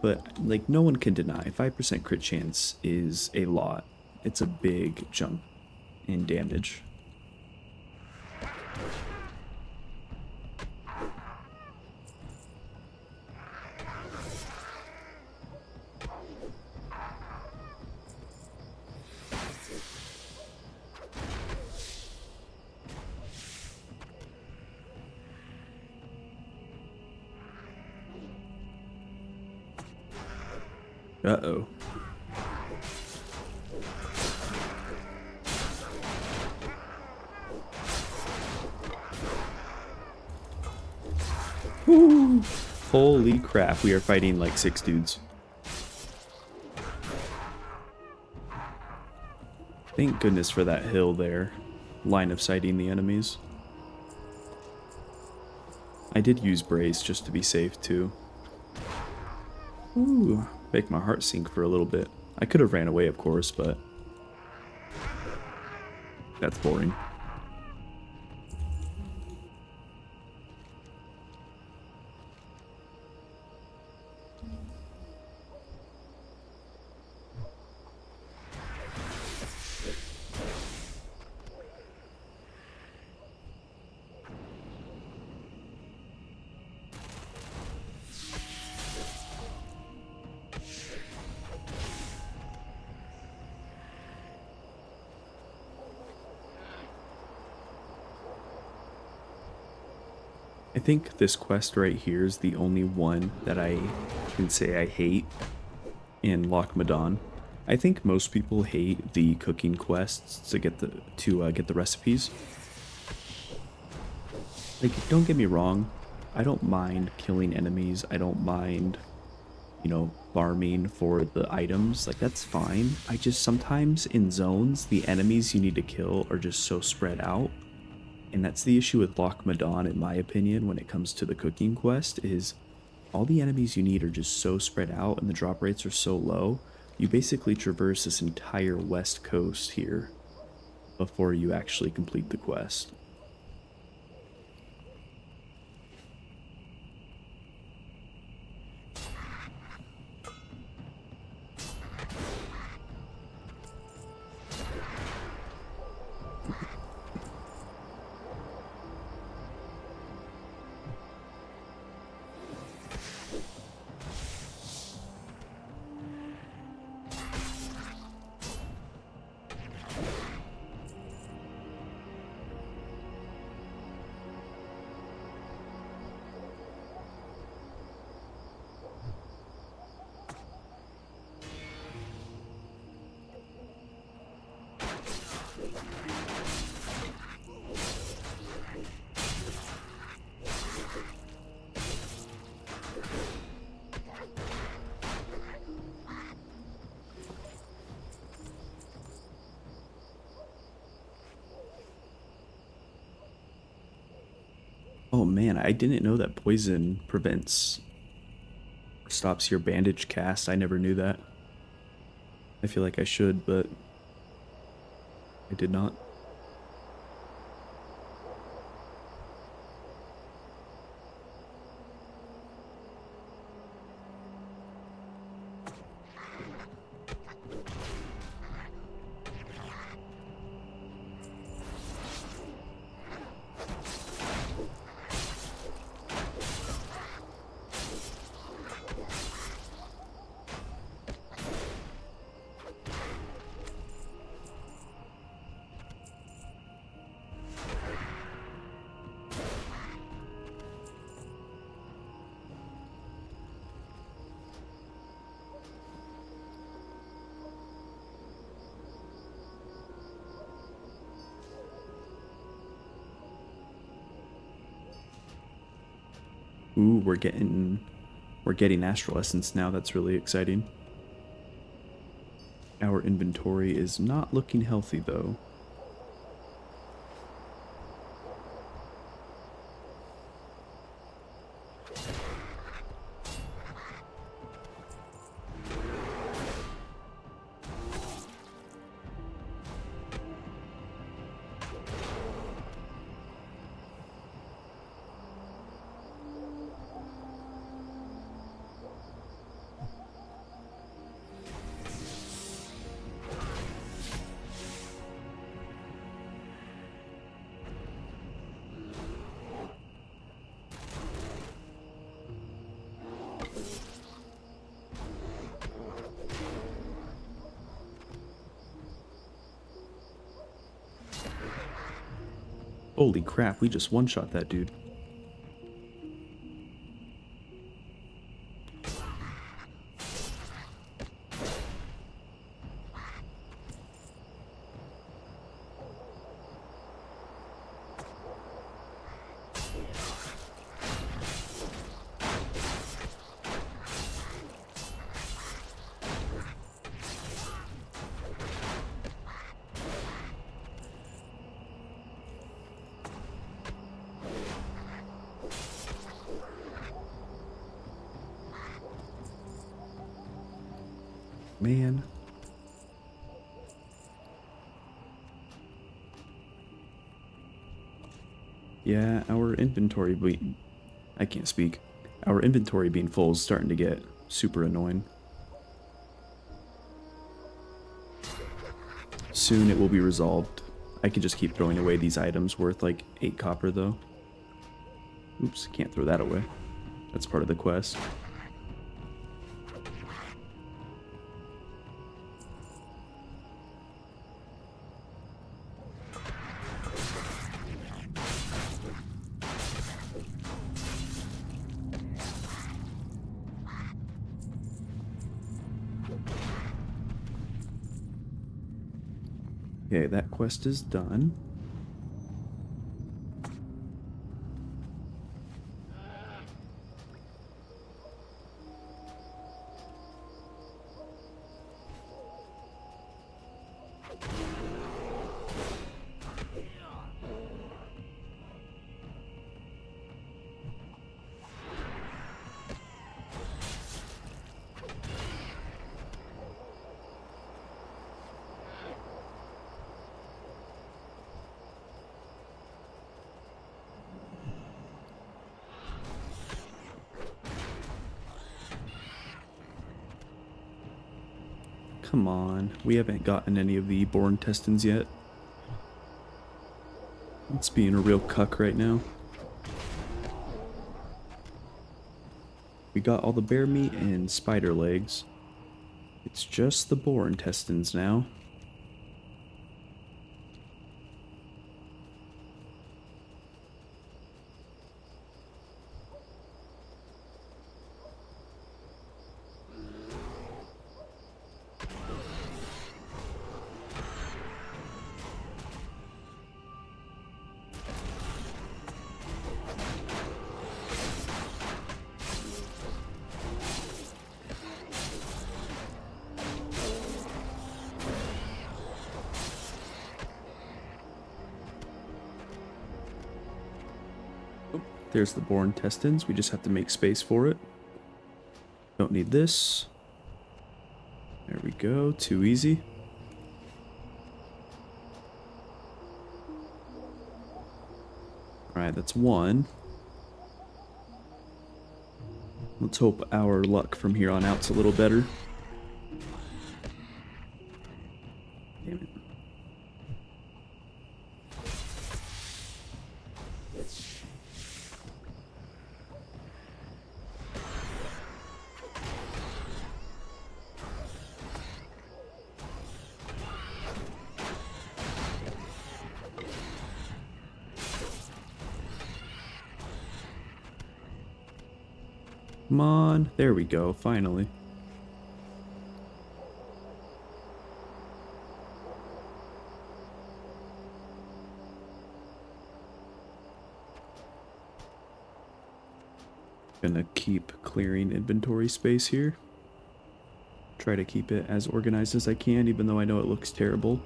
But like no one can deny 5% crit chance is a lot. It's a big jump in damage. Uh-oh. Woo! Holy crap, we are fighting like 6 dudes. Thank goodness for that hill there. Line of sighting the enemies. I did use Brace just to be safe too. Ooh, make my heart sink for a little bit. I could have ran away, of course, but that's boring. I think this quest right here is the only one that I can say I hate in Loch Modan. I think most people hate the cooking quests to get the recipes. Like, don't get me wrong, I don't mind killing enemies. I don't mind, you know, farming for the items. Like, that's fine. I just sometimes in zones, the enemies you need to kill are just so spread out. And that's the issue with Loch Modan, in my opinion, when it comes to the cooking quest, is all the enemies you need are just so spread out and the drop rates are so low. You basically traverse this entire west coast here before you actually complete the quest. Oh man, I didn't know that poison prevents or stops your bandage cast. I never knew that. I feel like I should, but I did not. Ooh, we're getting astral essence now. That's really exciting. Our inventory is not looking healthy though. Holy crap, we just one-shot that dude. Man. Yeah, our inventory I can't speak. Our inventory being full is starting to get super annoying. Soon it will be resolved. I can just keep throwing away these items worth like 8 copper though. Oops, can't throw that away. That's part of the quest. Okay, that quest is done. Come on, we haven't gotten any of the born intestines yet. It's being a real cuck right now. We got all the bear meat and spider legs. It's just the boar intestines now. There's the boar intestines. We just have to make space for it. Don't need this. There we go. Too easy. Alright, that's one. Let's hope our luck from here on out's a little better. Damn it. Come on. There we go, finally. Gonna keep clearing inventory space here. Try to keep it as organized as I can, even though I know it looks terrible.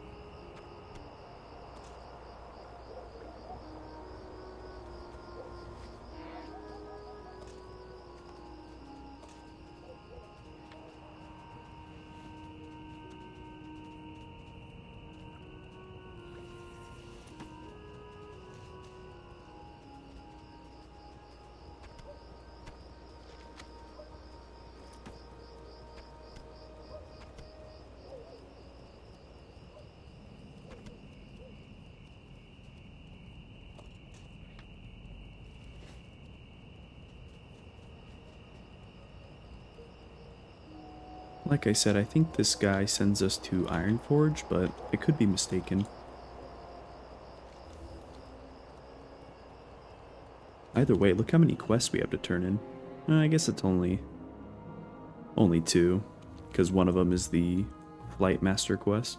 Like I said, I think this guy sends us to Ironforge, but I could be mistaken. Either way, look how many quests we have to turn in. I guess it's only 2, because one of them is the Flight Master quest.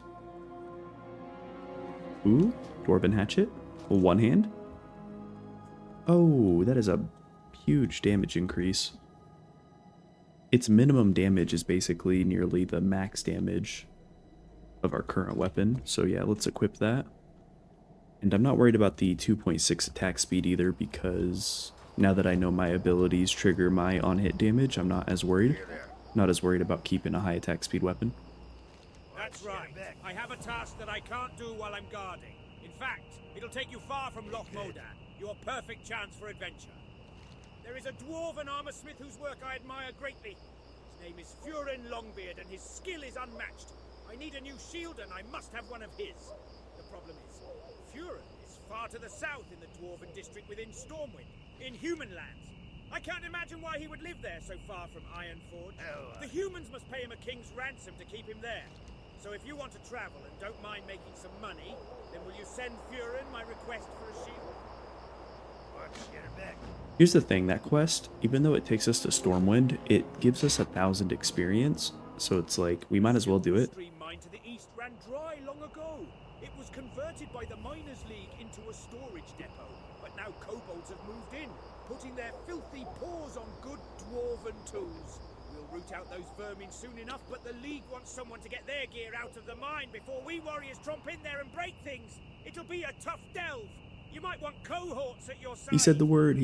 Ooh, Dwarven Hatchet. One hand. Oh, that is a huge damage increase. Its minimum damage is basically nearly the max damage of our current weapon. So yeah, let's equip that. And I'm not worried about the 2.6 attack speed either, because now that I know my abilities trigger my on-hit damage, I'm not as worried. Not as worried about keeping a high attack speed weapon. That's right. I have a task that I can't do while I'm guarding. In fact, it'll take you far from Loch Modan. Your perfect chance for adventure. There is a dwarven armorsmith whose work I admire greatly. His name is Furin Longbeard, and his skill is unmatched. I need a new shield, and I must have one of his. The problem is, Furin is far to the south in the dwarven district within Stormwind, in human lands. I can't imagine why he would live there so far from Ironforge. The humans must pay him a king's ransom to keep him there. So if you want to travel and don't mind making some money, then will you send Furin my request for a shield? Here's the thing, that quest, even though it takes us to Stormwind, it gives us 1,000 experience, so it's like, we might as well do it. Stream mine to the east ran dry long ago. It was converted by the Miners' League into a storage depot, but now kobolds have moved in, putting their filthy paws on good dwarven tools. We'll root out those vermin soon enough, but the League wants someone to get their gear out of the mine before we warriors tromp in there and break things. It'll be a tough delve. You might want cohorts at your side. He said the word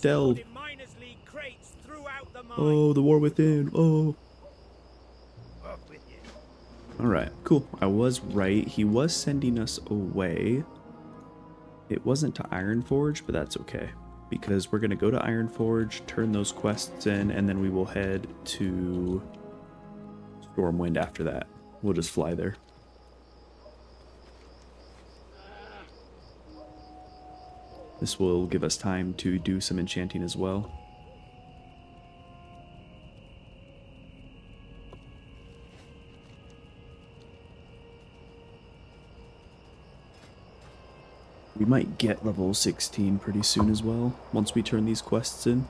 delve. Oh, the war within, oh. Alright, cool. I was right. He was sending us away. It wasn't to Ironforge, but that's okay. Because we're going to go to Ironforge, turn those quests in, and then we will head to Stormwind after that. We'll just fly there. This will give us time to do some enchanting as well. We might get level 16 pretty soon as well, once we turn these quests in.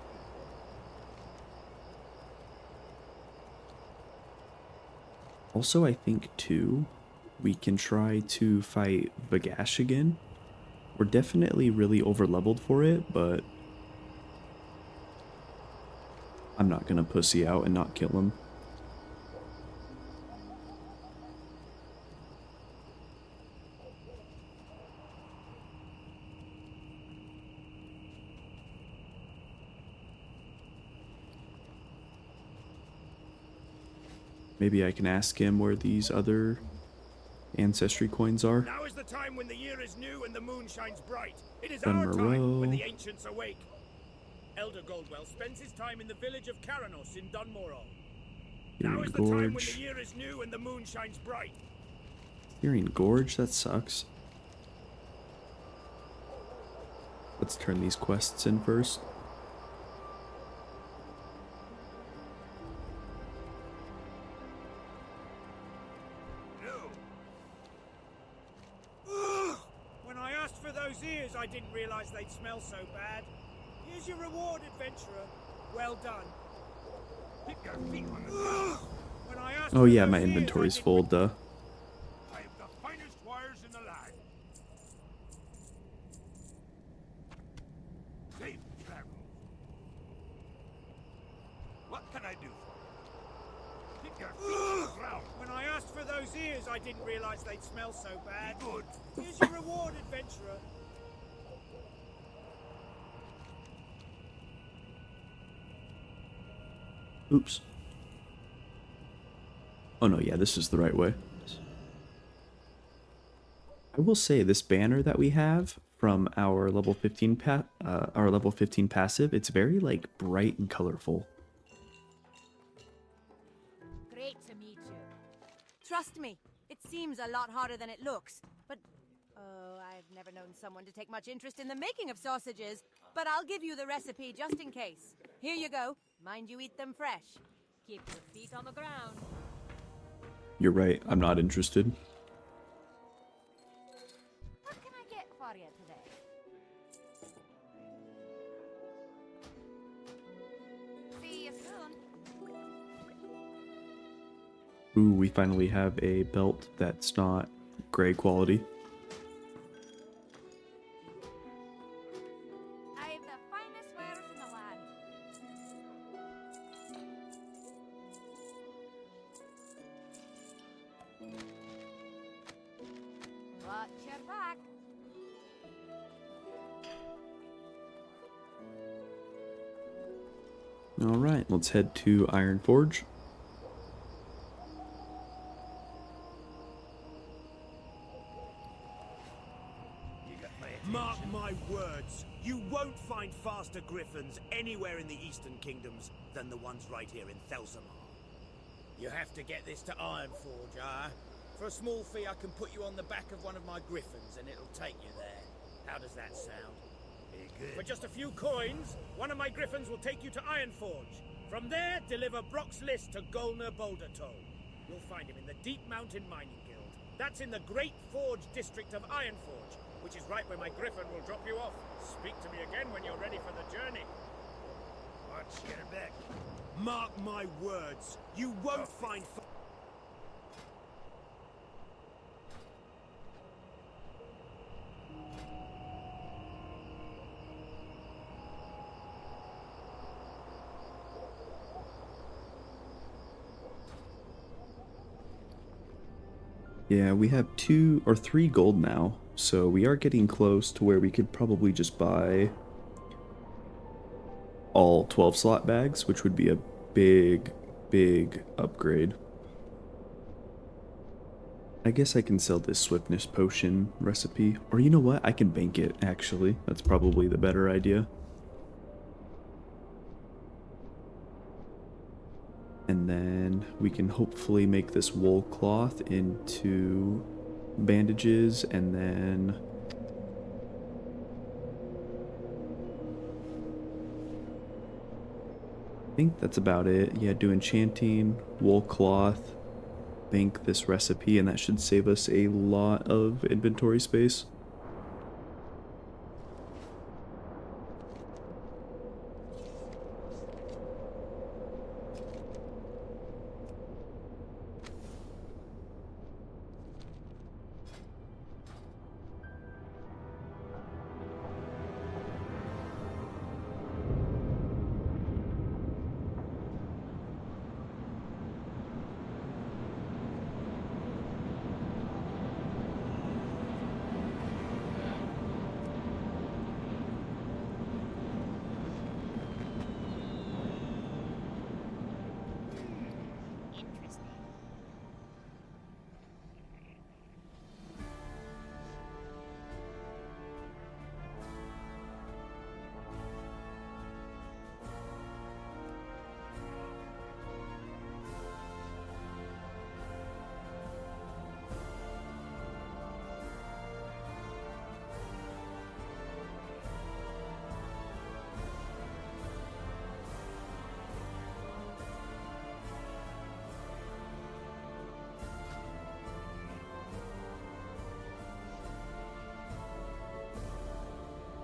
Also, I think, too, we can try to fight Vagash again. We're definitely really over-leveled for it, but I'm not gonna pussy out and not kill him. Maybe I can ask him where these other ancestry coins are. Now is the time when the year is new and the moon shines bright. It is Dun our time Moreau. when the ancients awake. Elder Goldwell spends his time in the village of Karanos in Dunmorol. Now Searing is the time when Gorge. the year is new and the moon shines bright. Searing Gorge, that sucks. Let's turn these quests in first. When I asked for those ears, I didn't realize they'd smell so bad. Here's your reward, adventurer. Well done. Keep your feet on the ground. When I asked Oh for yeah, those my ears, inventory's I didn't full, duh. I have the finest wires in the land. Safe travels. can I do for you? Keep your feet on the ground. When I asked for those ears, I didn't realize they'd smell so bad. Good. Here's your reward, adventurer. Oops. Oh no, yeah, this is the right way. I will say this banner that we have from our level 15 passive, it's very like bright and colorful. Great to meet you. Trust me, it seems a lot harder than it looks. But, oh, I've never known someone to take much interest in the making of sausages. But I'll give you the recipe just in case. Here you go. Mind you eat them fresh. Keep your feet on the ground. You're right, I'm not interested. What can I get for you today? See you soon. Ooh, we finally have a belt that's not gray quality. I have the finest wares in the land. Watch your back. Alright, let's head to Ironforge. You got my attention. Mark my words, you won't find faster griffins anywhere in the Eastern Kingdoms than the ones right here in Thelsamar. You have to get this to Ironforge, ah? For a small fee, I can put you on the back of one of my griffins and it'll take you there. How does that sound? Very good. For just a few coins, one of my griffins will take you to Ironforge. From there, deliver Brock's list to Golner Bouldertoe. You'll find him in the Deep Mountain Mining Guild. That's in the Great Forge district of Ironforge, which is right where my griffin will drop you off. Speak to me again when you're ready for the journey. Watch your back. Mark my words, you won't find... Yeah, we have 2 or 3 gold now, so we are getting close to where we could probably just buy all 12 slot bags, which would be a big upgrade. I guess I can sell this swiftness potion recipe, or you know what, I can bank it actually. That's probably the better idea. And then we can hopefully make this wool cloth into bandages, and then I think that's about it. Yeah, do enchanting, wool cloth, bank this recipe, and that should save us a lot of inventory space. Interesting.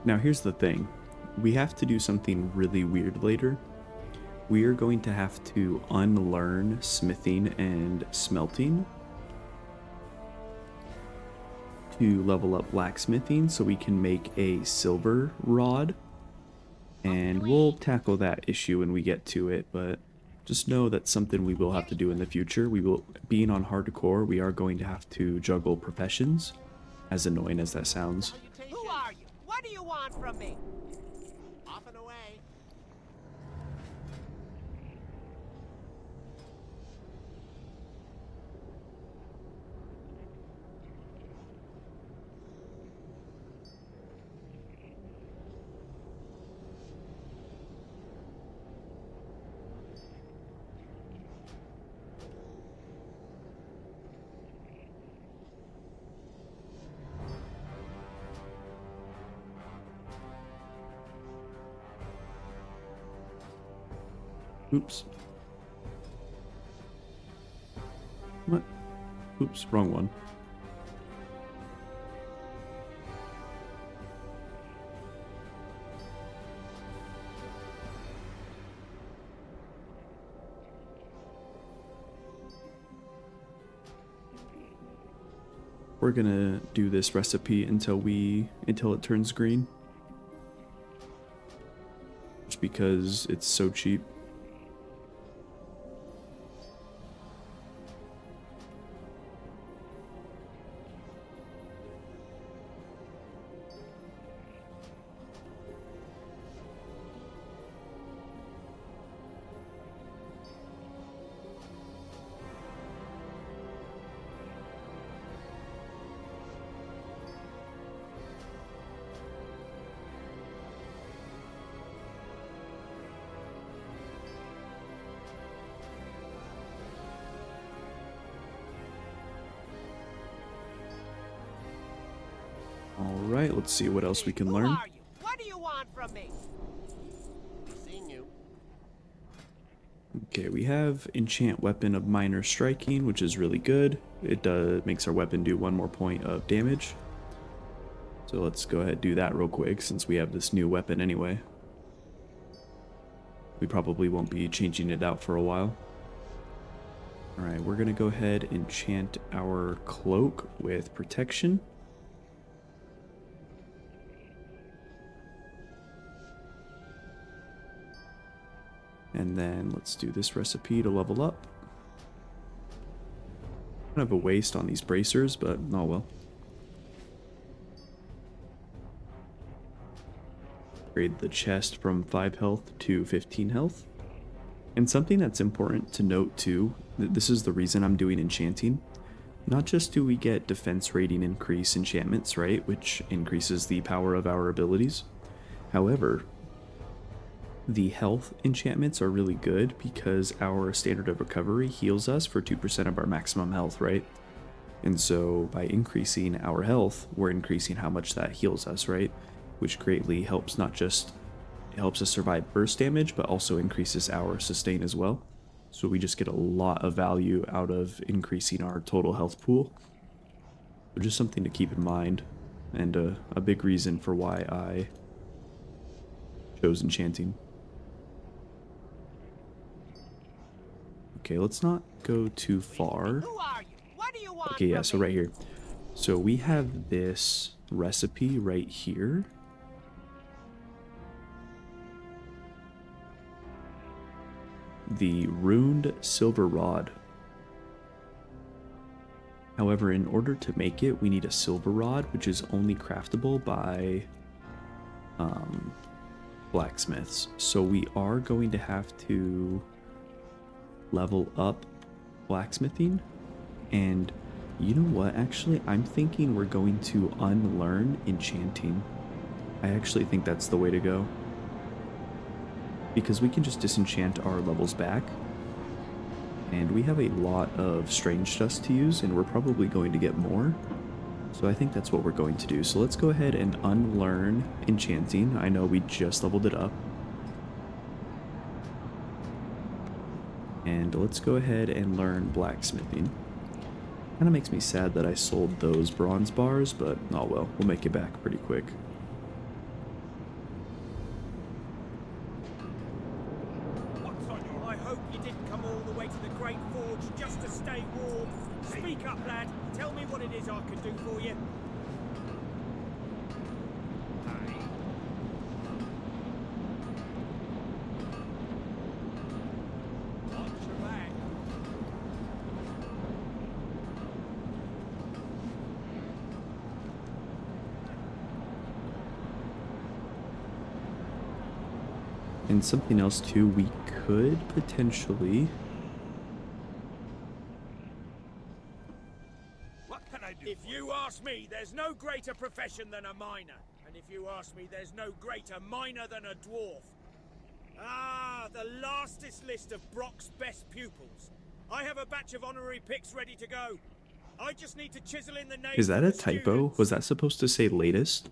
Now here's the thing, we have to do something really weird later. We are going to have to unlearn smithing and smelting to level up blacksmithing so we can make a silver rod. And we'll tackle that issue when we get to it, but Just know that's something we will have to do in the future. Being on hardcore, we are going to have to juggle professions, as annoying as that sounds. Who are you? What do you want from me? Off and away. Oops. What? Oops, wrong one. We're gonna do this recipe until it turns green. Just because it's so cheap. Alright, let's see what else we can learn. Who are you? What do you want from me? Seen you. Okay, we have Enchant Weapon of Minor Striking, which is really good. It makes our weapon do 1 more point of damage. So let's go ahead and do that real quick since we have this new weapon anyway. We probably won't be changing it out for a while. Alright, we're going to go ahead and enchant our cloak with protection. And then let's do this recipe to level up. Kind of a waste on these bracers, but oh well. Upgrade the chest from 5 health to 15 health. And something that's important to note too, this is the reason I'm doing enchanting. Not just do we get defense rating increase enchantments, right, which increases the power of our abilities. However, the health enchantments are really good because our standard of recovery heals us for 2% of our maximum health, right? And so by increasing our health, we're increasing how much that heals us, right? Which greatly helps, not just helps us survive burst damage, but also increases our sustain as well. So we just get a lot of value out of increasing our total health pool. So just something to keep in mind, and a big reason for why I chose enchanting. Okay, let's not go too far. Who are you? What do you want Okay, yeah, from so me? right here. So we have this recipe right here. The runed silver rod. However, in order to make it, we need a silver rod, which is only craftable by blacksmiths. So we are going to have to level up blacksmithing. And you know what? Actually, I'm thinking we're going to unlearn enchanting. I actually think that's the way to go. Because we can just disenchant our levels back. And we have a lot of strange dust to use, and we're probably going to get more. So I think that's what we're going to do. So let's go ahead and unlearn enchanting. I know we just leveled it up. And let's go ahead and learn blacksmithing. Kind of makes me sad that I sold those bronze bars, but oh well, we'll make it back pretty quick. What's on your... I hope you didn't come all the way to the Great Forge just to stay warm. Speak up, lad. Tell me what it is I can do for you. And something else too, we could potentially... What can I do? If you ask me, there's no greater profession than a miner. And if you ask me, there's no greater miner than a dwarf. Ah, the lastest list of Brock's best pupils. I have a batch of honorary picks ready to go. I just need to chisel in the names. Is that of a the typo? students. Was that supposed to say latest?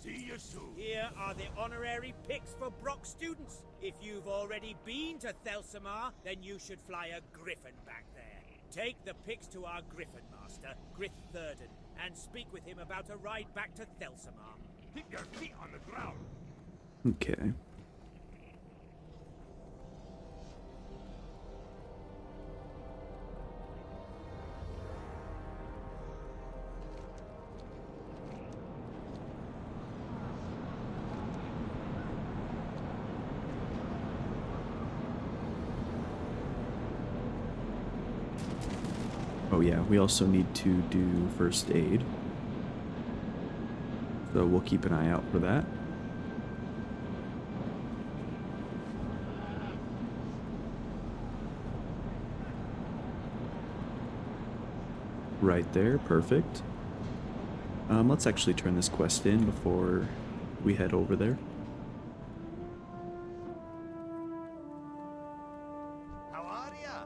See you soon. Here are the honorary picks for Brock students. If you've already been to Thelsamar, then you should fly a griffin back there. Take the picks to our griffin master, Grith Thurden, and speak with him about a ride back to Thelsamar. Keep your feet on the ground. Okay. Oh yeah, we also need to do first aid. So we'll keep an eye out for that. Right there, perfect. Let's actually turn this quest in before we head over there. How are ya?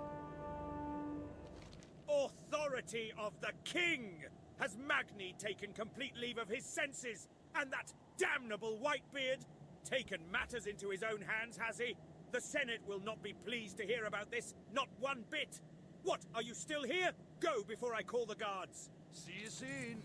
Authority of the king! Has Magni taken complete leave of his senses? And that damnable Whitebeard taken matters into his own hands, has he? The Senate will not be pleased to hear about this, not one bit. What, are you still here? Go before I call the guards. See you soon.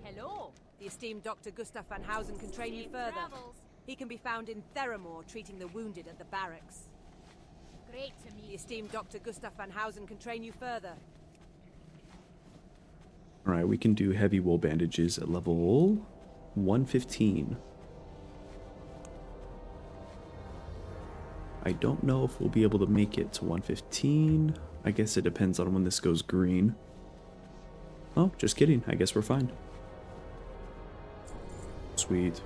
Hello. The esteemed Dr. Gustav van Housen can train you further. He can be found in Thelsamar treating the wounded at the barracks. Great to The meet you. esteemed Dr. Gustav van Housen can train you further. Alright, we can do heavy wool bandages at level 115. I don't know if we'll be able to make it to 115. I guess it depends on when this goes green. Oh, just kidding. I guess we're fine. Sweet.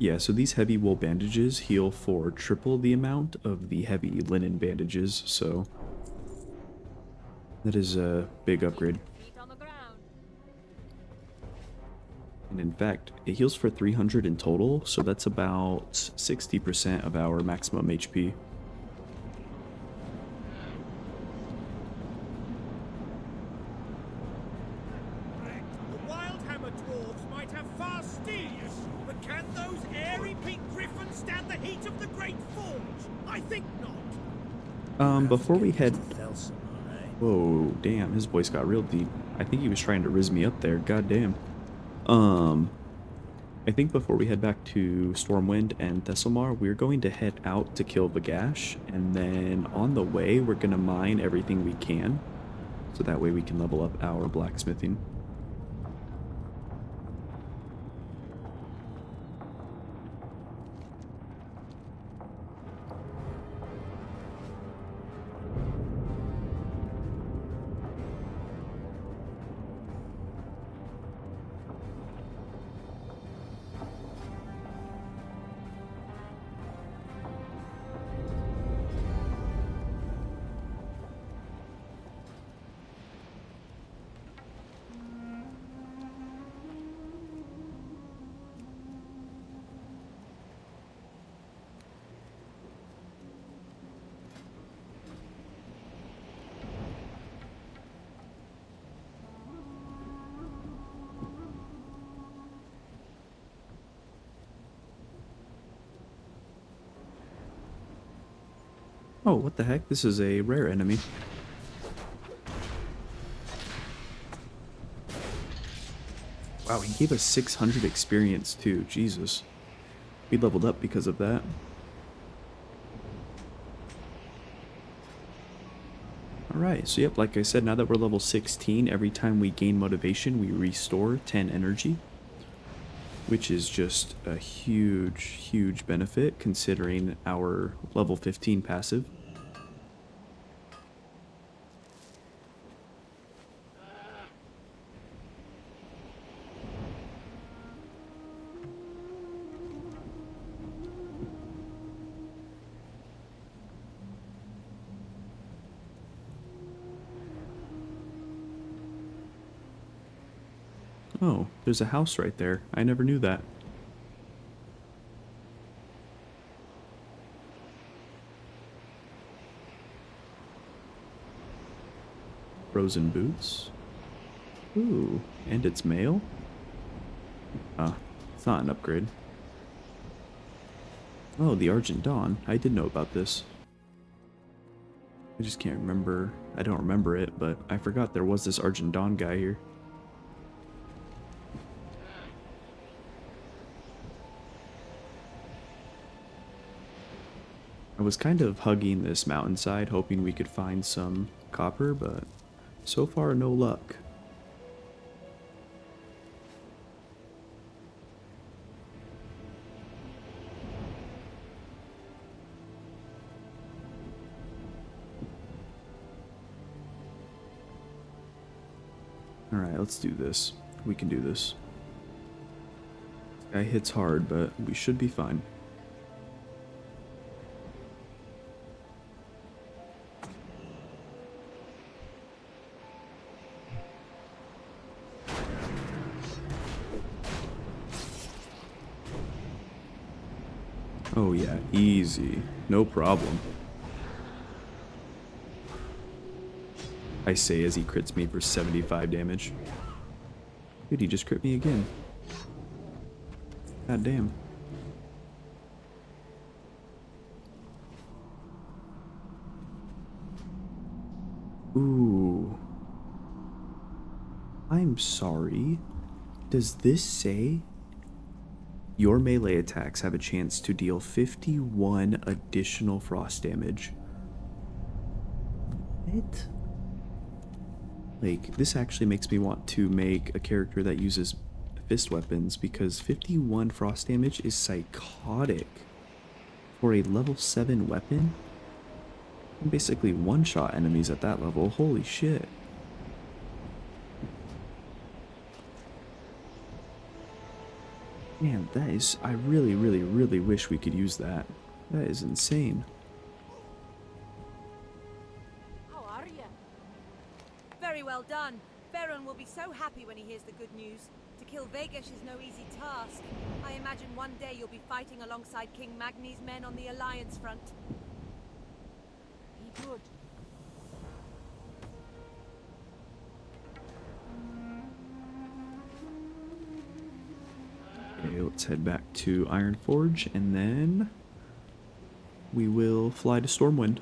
Yeah, so these heavy wool bandages heal for triple the amount of the heavy linen bandages, so that is a big upgrade. Feet on the ground. And in fact, it heals for 300 in total, so that's about 60% of our maximum HP. The Wildhammer dwarves might have fast steeds, but can those airy pink griffins stand the heat of the Great Forge? I think not. Before we head... Thelsamar, eh? Whoa, damn, his voice got real deep. I think he was trying to riz me up there, god damn. I think before we head back to Stormwind and Thelsamar, we're going to head out to kill Vagash, and then on the way, we're gonna mine everything we can, so that way we can level up our blacksmithing. Oh, what the heck? This is a rare enemy. Wow, he gave us 600 experience too. Jesus. We leveled up because of that. Alright, so yep, like I said, now that we're level 16, every time we gain motivation, we restore 10 energy. Which is just a huge, huge benefit considering our level 15 passive. Oh, there's a house right there. I never knew that. Frozen boots. Ooh, and it's mail? It's not an upgrade. Oh, the Argent Dawn. I did know about this. I just can't remember. I don't remember it, but I forgot there was this Argent Dawn guy here. I was kind of hugging this mountainside, hoping we could find some copper, but so far no luck. Alright, let's do this. We can do this. This guy hits hard, but we should be fine. Oh yeah, easy. No problem. I say as he crits me for 75 damage. Dude, he just crit me again. God damn. Ooh. I'm sorry. Does this say your melee attacks have a chance to deal 51 additional frost damage? What? Like, this actually makes me want to make a character that uses fist weapons because 51 frost damage is psychotic. For a level 7 weapon? You can basically one-shot enemies at that level. Holy shit. Man, that is... I really, really, really wish we could use that. That is insane. How are you? Very well done. Baron will be so happy when he hears the good news. To kill Vagash is no easy task. I imagine one day you'll be fighting alongside King Magni's men on the Alliance front. Be good. Okay, let's head back to Ironforge, and then we will fly to Stormwind.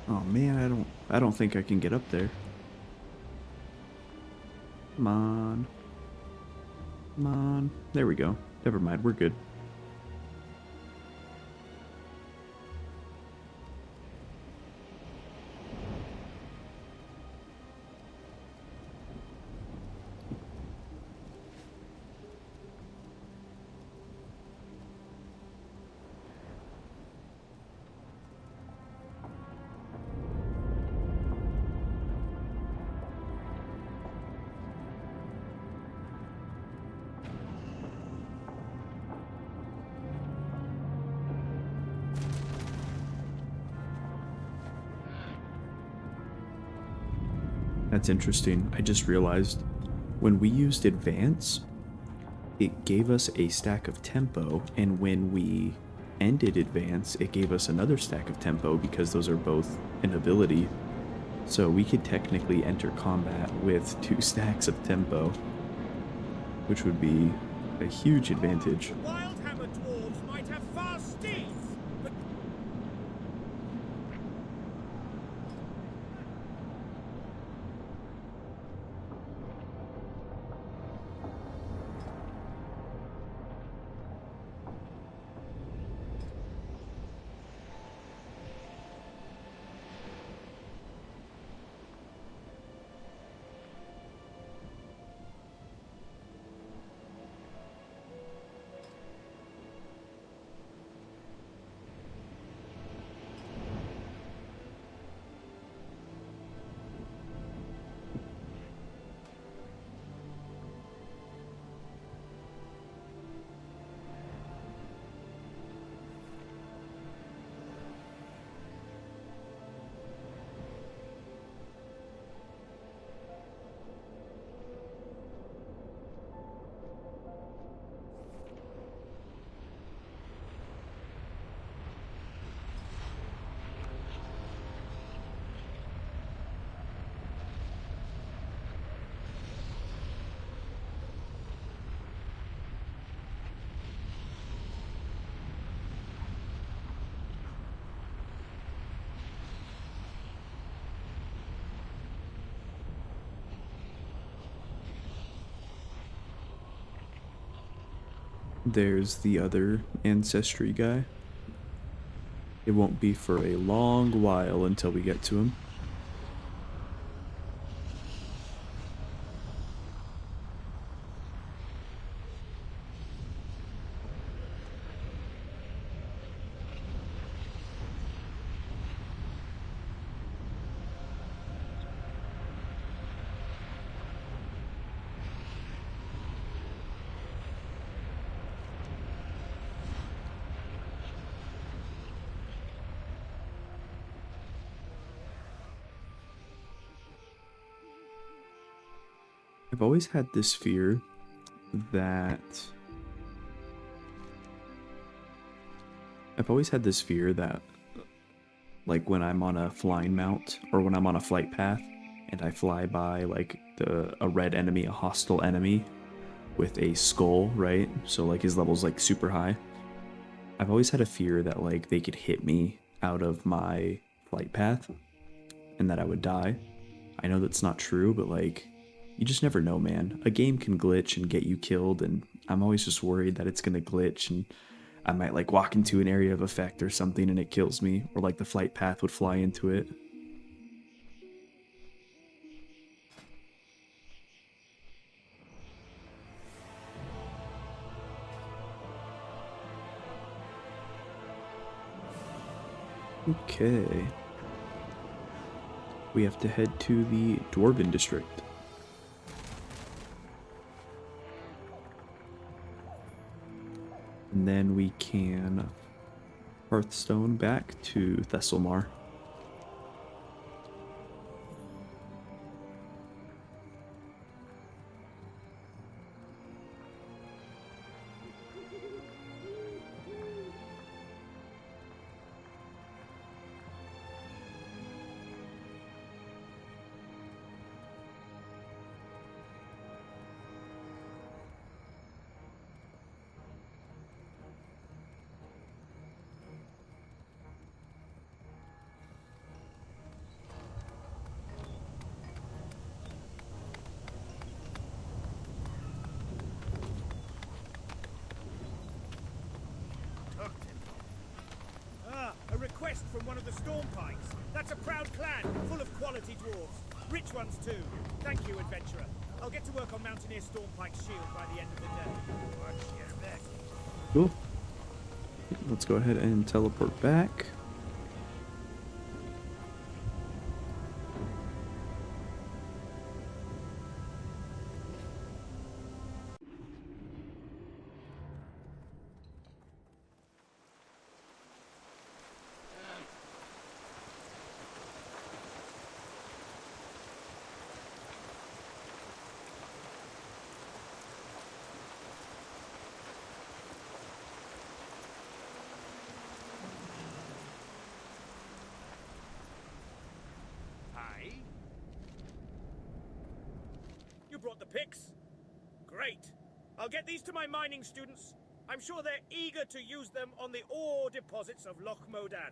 Oh man, I don't think I can get up there. Come on. Come on. There we go. Never mind, we're good. That's interesting. I just realized when we used advance, it gave us a stack of tempo, and when we ended advance, it gave us another stack of tempo because those are both an ability. So we could technically enter combat with 2 stacks of tempo, which would be a huge advantage. Wildhammer dwarves might have fast steeds, but There's the other ancestry guy. It won't be for a long while until we get to him. I've always had this fear that like when I'm on a flying mount or when I'm on a flight path and I fly by like a red enemy, a hostile enemy with a skull, right? So like his level's like super high. I've always had a fear that like they could hit me out of my flight path and that I would die. I know that's not true, but like you just never know, man. A game can glitch and get you killed, and I'm always just worried that it's gonna glitch and I might like walk into an area of effect or something and it kills me, or like the flight path would fly into it. Okay. We have to head to the Dwarven district. And then we can Hearthstone back to Thessalmar. a request from one of the Stormpikes. That's a proud clan, full of quality dwarves. Rich ones too. Thank you, adventurer. I'll get to work on Mountaineer Stormpike's shield by the end of the day. Watch your back. Cool. Let's go ahead and teleport back. brought the picks? Great. I'll get these to my mining students. I'm sure they're eager to use them on the ore deposits of Loch Modan.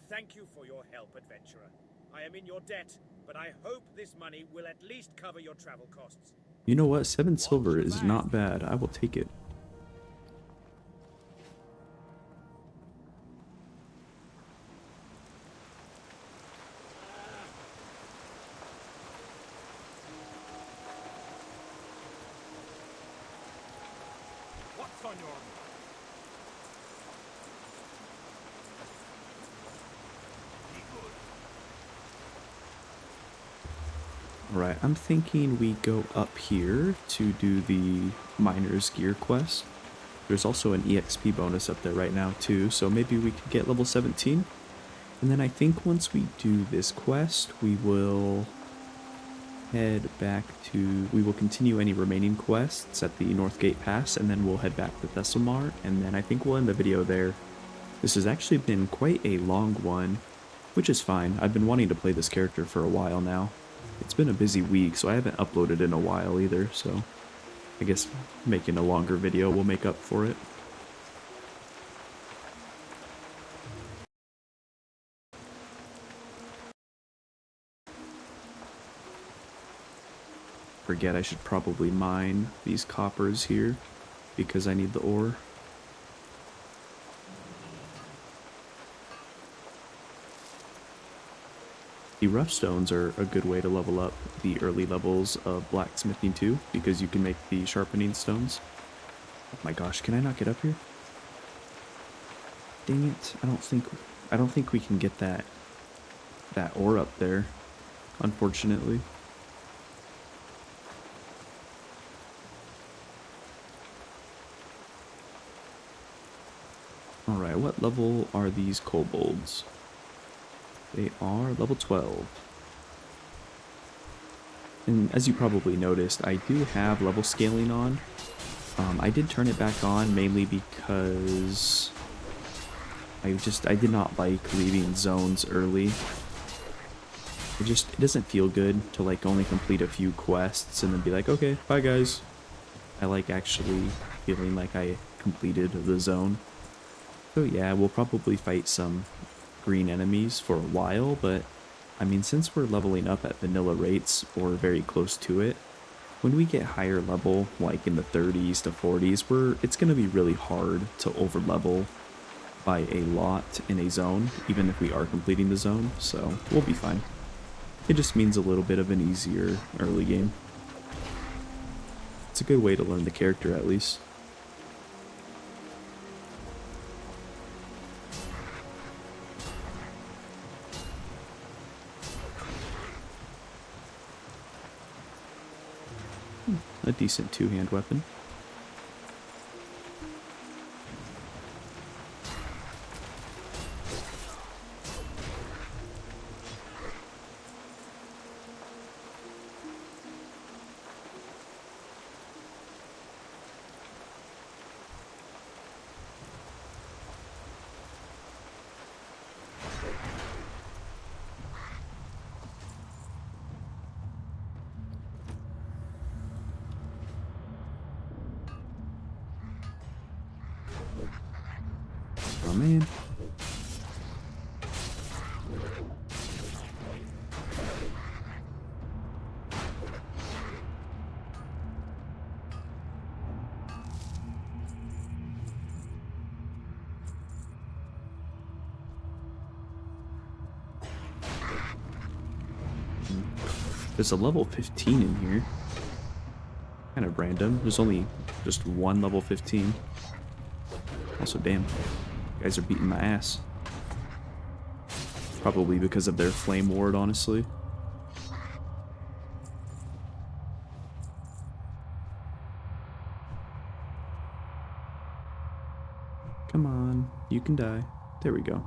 Thank you for your help, adventurer. I am in your debt, but I hope this money will at least cover your travel costs. You know what? 7 silver is not bad. I will take it. What's on your mind? Be good. Alright, I'm thinking we go up here to do the Miner's Gear quest. There's also an EXP bonus up there right now too, so maybe we could get level 17. And then I think once we do this quest, we will head back to... we will continue any remaining quests at the Northgate Pass, and then we'll head back to Thelsamar, and then I think we'll end the video there. This has actually been quite a long one, which is fine. I've been wanting to play this character for a while now. It's been a busy week, so I haven't uploaded in a while either, so I guess making a longer video will make up for it. Forget I should probably mine these coppers here because I need the ore. The rough stones are a good way to level up the early levels of blacksmithing too, because you can make the sharpening stones. Oh my gosh, can I not get up here? Dang it, I don't think we can get that ore up there, unfortunately. Alright, what level are these kobolds? They are level 12. And as you probably noticed, I do have level scaling on. I did turn it back on mainly because I did not like leaving zones early. It doesn't feel good to like only complete a few quests and then be like, okay, bye guys. I like actually feeling like I completed the zone. So yeah, we'll probably fight some green enemies for a while, but I mean, since we're leveling up at vanilla rates or very close to it, when we get higher level, like in the 30s to 40s, it's going to be really hard to over level by a lot in a zone, even if we are completing the zone, so we'll be fine. It just means a little bit of an easier early game. It's a good way to learn the character at least. A decent two-hand weapon. Oh man. There's a level 15 in here. Kind of random. There's only just one level 15. Also, damn. You guys are beating my ass. Probably because of their flame ward, honestly. Come on, you can die. There we go.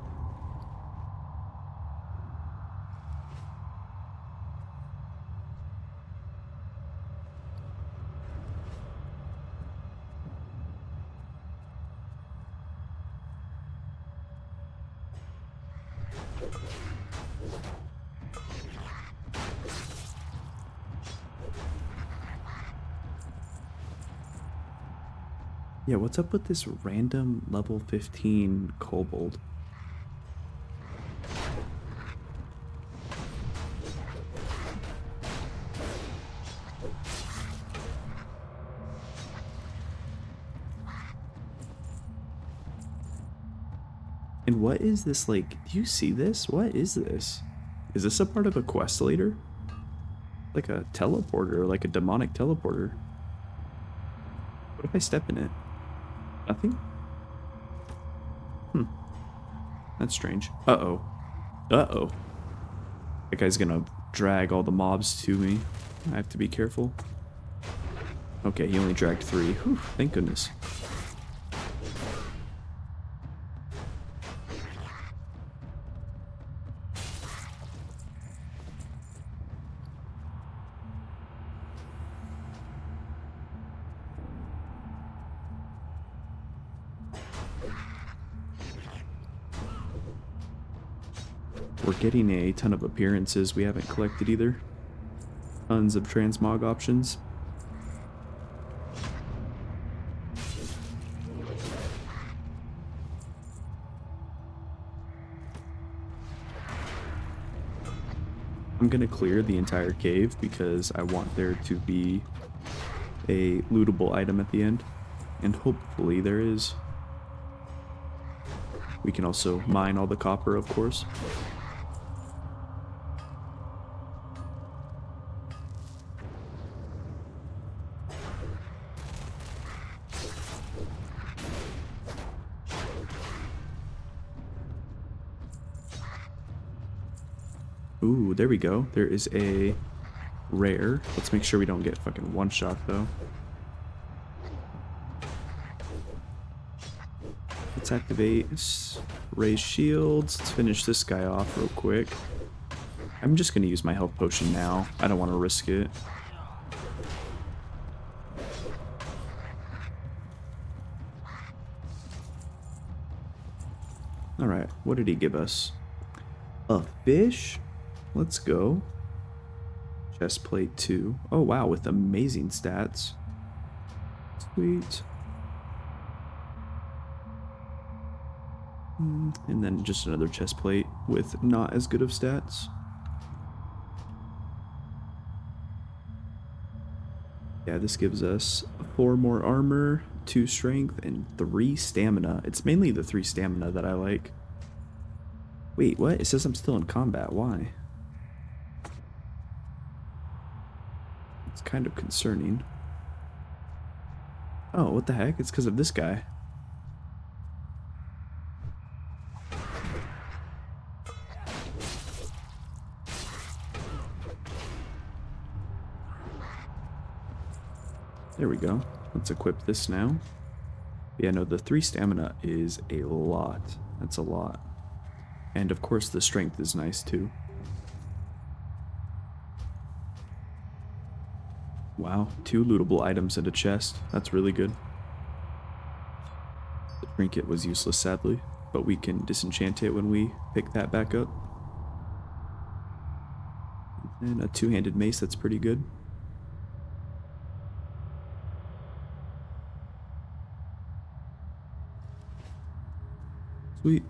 Yeah, what's up with this random level 15 kobold? And what is this, like, do you see this? What is this? Is this a part of a quest later? Like a teleporter, like a demonic teleporter. What if I step in it? Nothing? That's strange. Uh-oh. Uh-oh. That guy's gonna drag all the mobs to me. I have to be careful. Okay, he only dragged 3. Whew, thank goodness. We're getting a ton of appearances we haven't collected either. Tons of transmog options. I'm gonna clear the entire cave because I want there to be a lootable item at the end. And hopefully there is. We can also mine all the copper, of course. Ooh, there we go. There is a rare. Let's make sure we don't get fucking one shot though. Let's activate raise shields. Let's finish this guy off real quick. I'm just gonna use my health potion now. I don't want to risk it. Alright, what did he give us? A fish? Let's go. Chest plate 2. Oh wow, with amazing stats. Sweet. And then just another chest plate with not as good of stats. Yeah, this gives us 4 more armor, 2 strength, and 3 stamina. It's mainly the 3 stamina that I like. Wait, what? It says I'm still in combat. Why? It's kind of concerning. Oh, what the heck? It's because of this guy. There we go. Let's equip this now. Yeah, no, the 3 stamina is a lot. That's a lot. And of course the strength is nice too. Wow, 2 lootable items and a chest. That's really good. The trinket was useless sadly, but we can disenchant it when we pick that back up. And a 2-handed mace, that's pretty good. Sweet.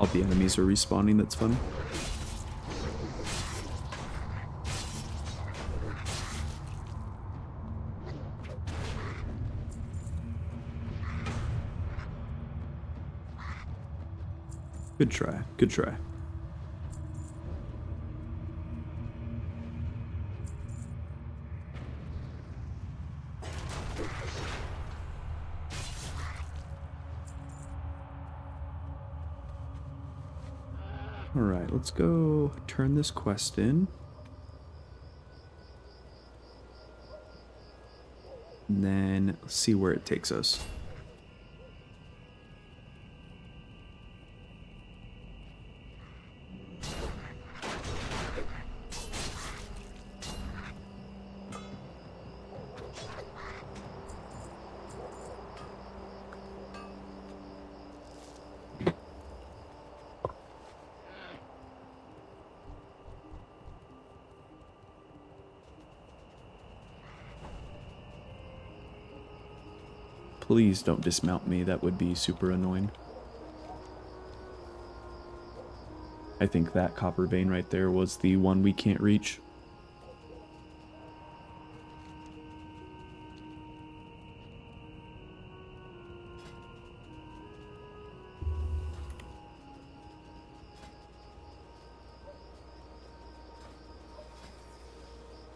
All the enemies are respawning, that's fun. Good try, good try. Alright, let's go turn this quest in. And then let's see where it takes us. Please don't dismount me, that would be super annoying. I think that copper vein right there was the one we can't reach.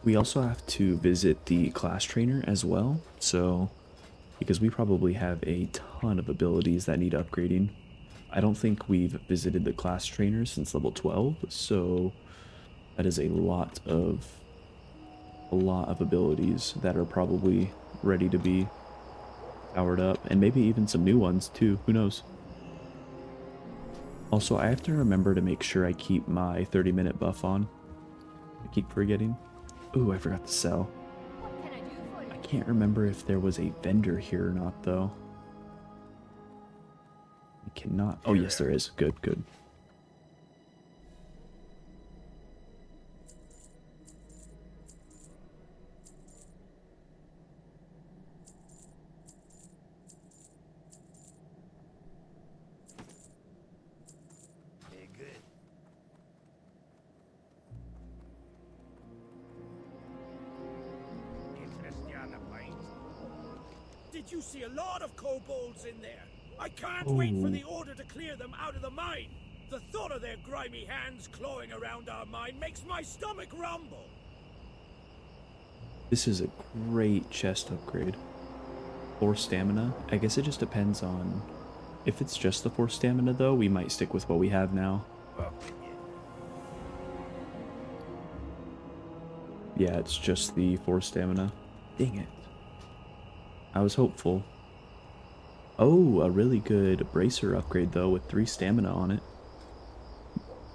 We also have to visit the class trainer as well, so because we probably have a ton of abilities that need upgrading. I don't think we've visited the class trainer since level 12, so that is a lot of abilities that are probably ready to be powered up, and maybe even some new ones too, who knows. Also, I have to remember to make sure I keep my 30-minute buff on. I keep forgetting. Ooh, I forgot to sell. What can I do for you? I can't remember if there was a vendor here or not, though. I cannot. Oh, yes, there is. Good, good. Very good. Interesting on the pint. Did you see a lot of kobolds in there? I can't wait for Oh. the order to clear them out of the mine. The thought of their grimy hands clawing around our mine makes my stomach rumble. This is a great chest upgrade. 4 stamina. I guess it just depends on... If it's just the 4 stamina, though, we might stick with what we have now. Up with you. Yeah, it's just the 4 stamina. Dang it. I was hopeful. Oh, a really good bracer upgrade, though, with 3 stamina on it.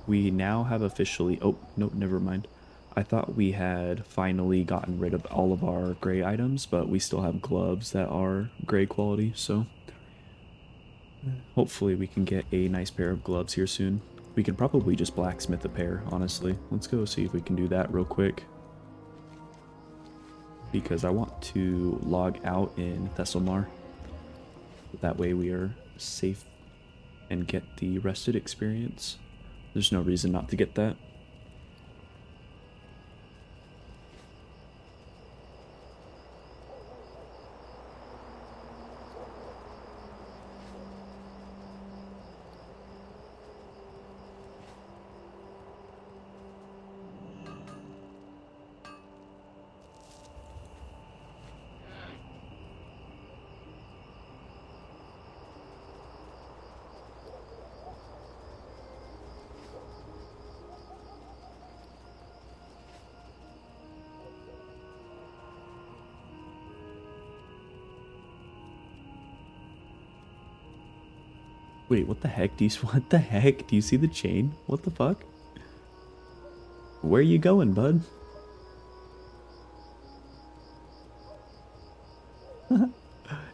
We now have officially... Oh, nope, never mind. I thought we had finally gotten rid of all of our gray items, but we still have gloves that are gray quality, so... Hopefully we can get a nice pair of gloves here soon. We could probably just blacksmith a pair, honestly. Let's go see if we can do that real quick. Because I want to log out in Thelsamar. That way we are safe and get the rested experience. There's no reason not to get that. Wait, what the heck? What the heck? Do you see the chain? What the fuck? Where you going, bud?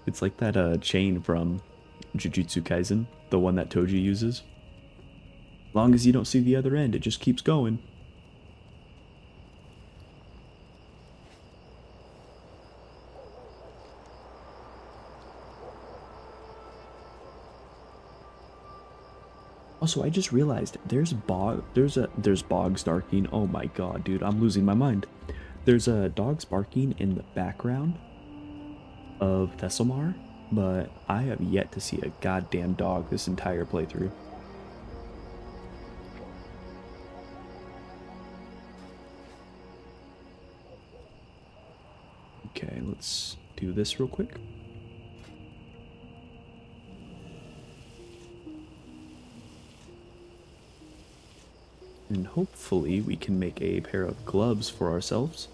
It's like that chain from Jujutsu Kaisen, the one that Toji uses. Long as you don't see the other end, it just keeps going. Also, I just realized there's dogs barking. Oh my god, dude, I'm losing my mind. There's dogs barking in the background of Thelsamar, but I have yet to see a goddamn dog this entire playthrough. Okay, let's do this real quick. And hopefully we can make a pair of gloves for ourselves.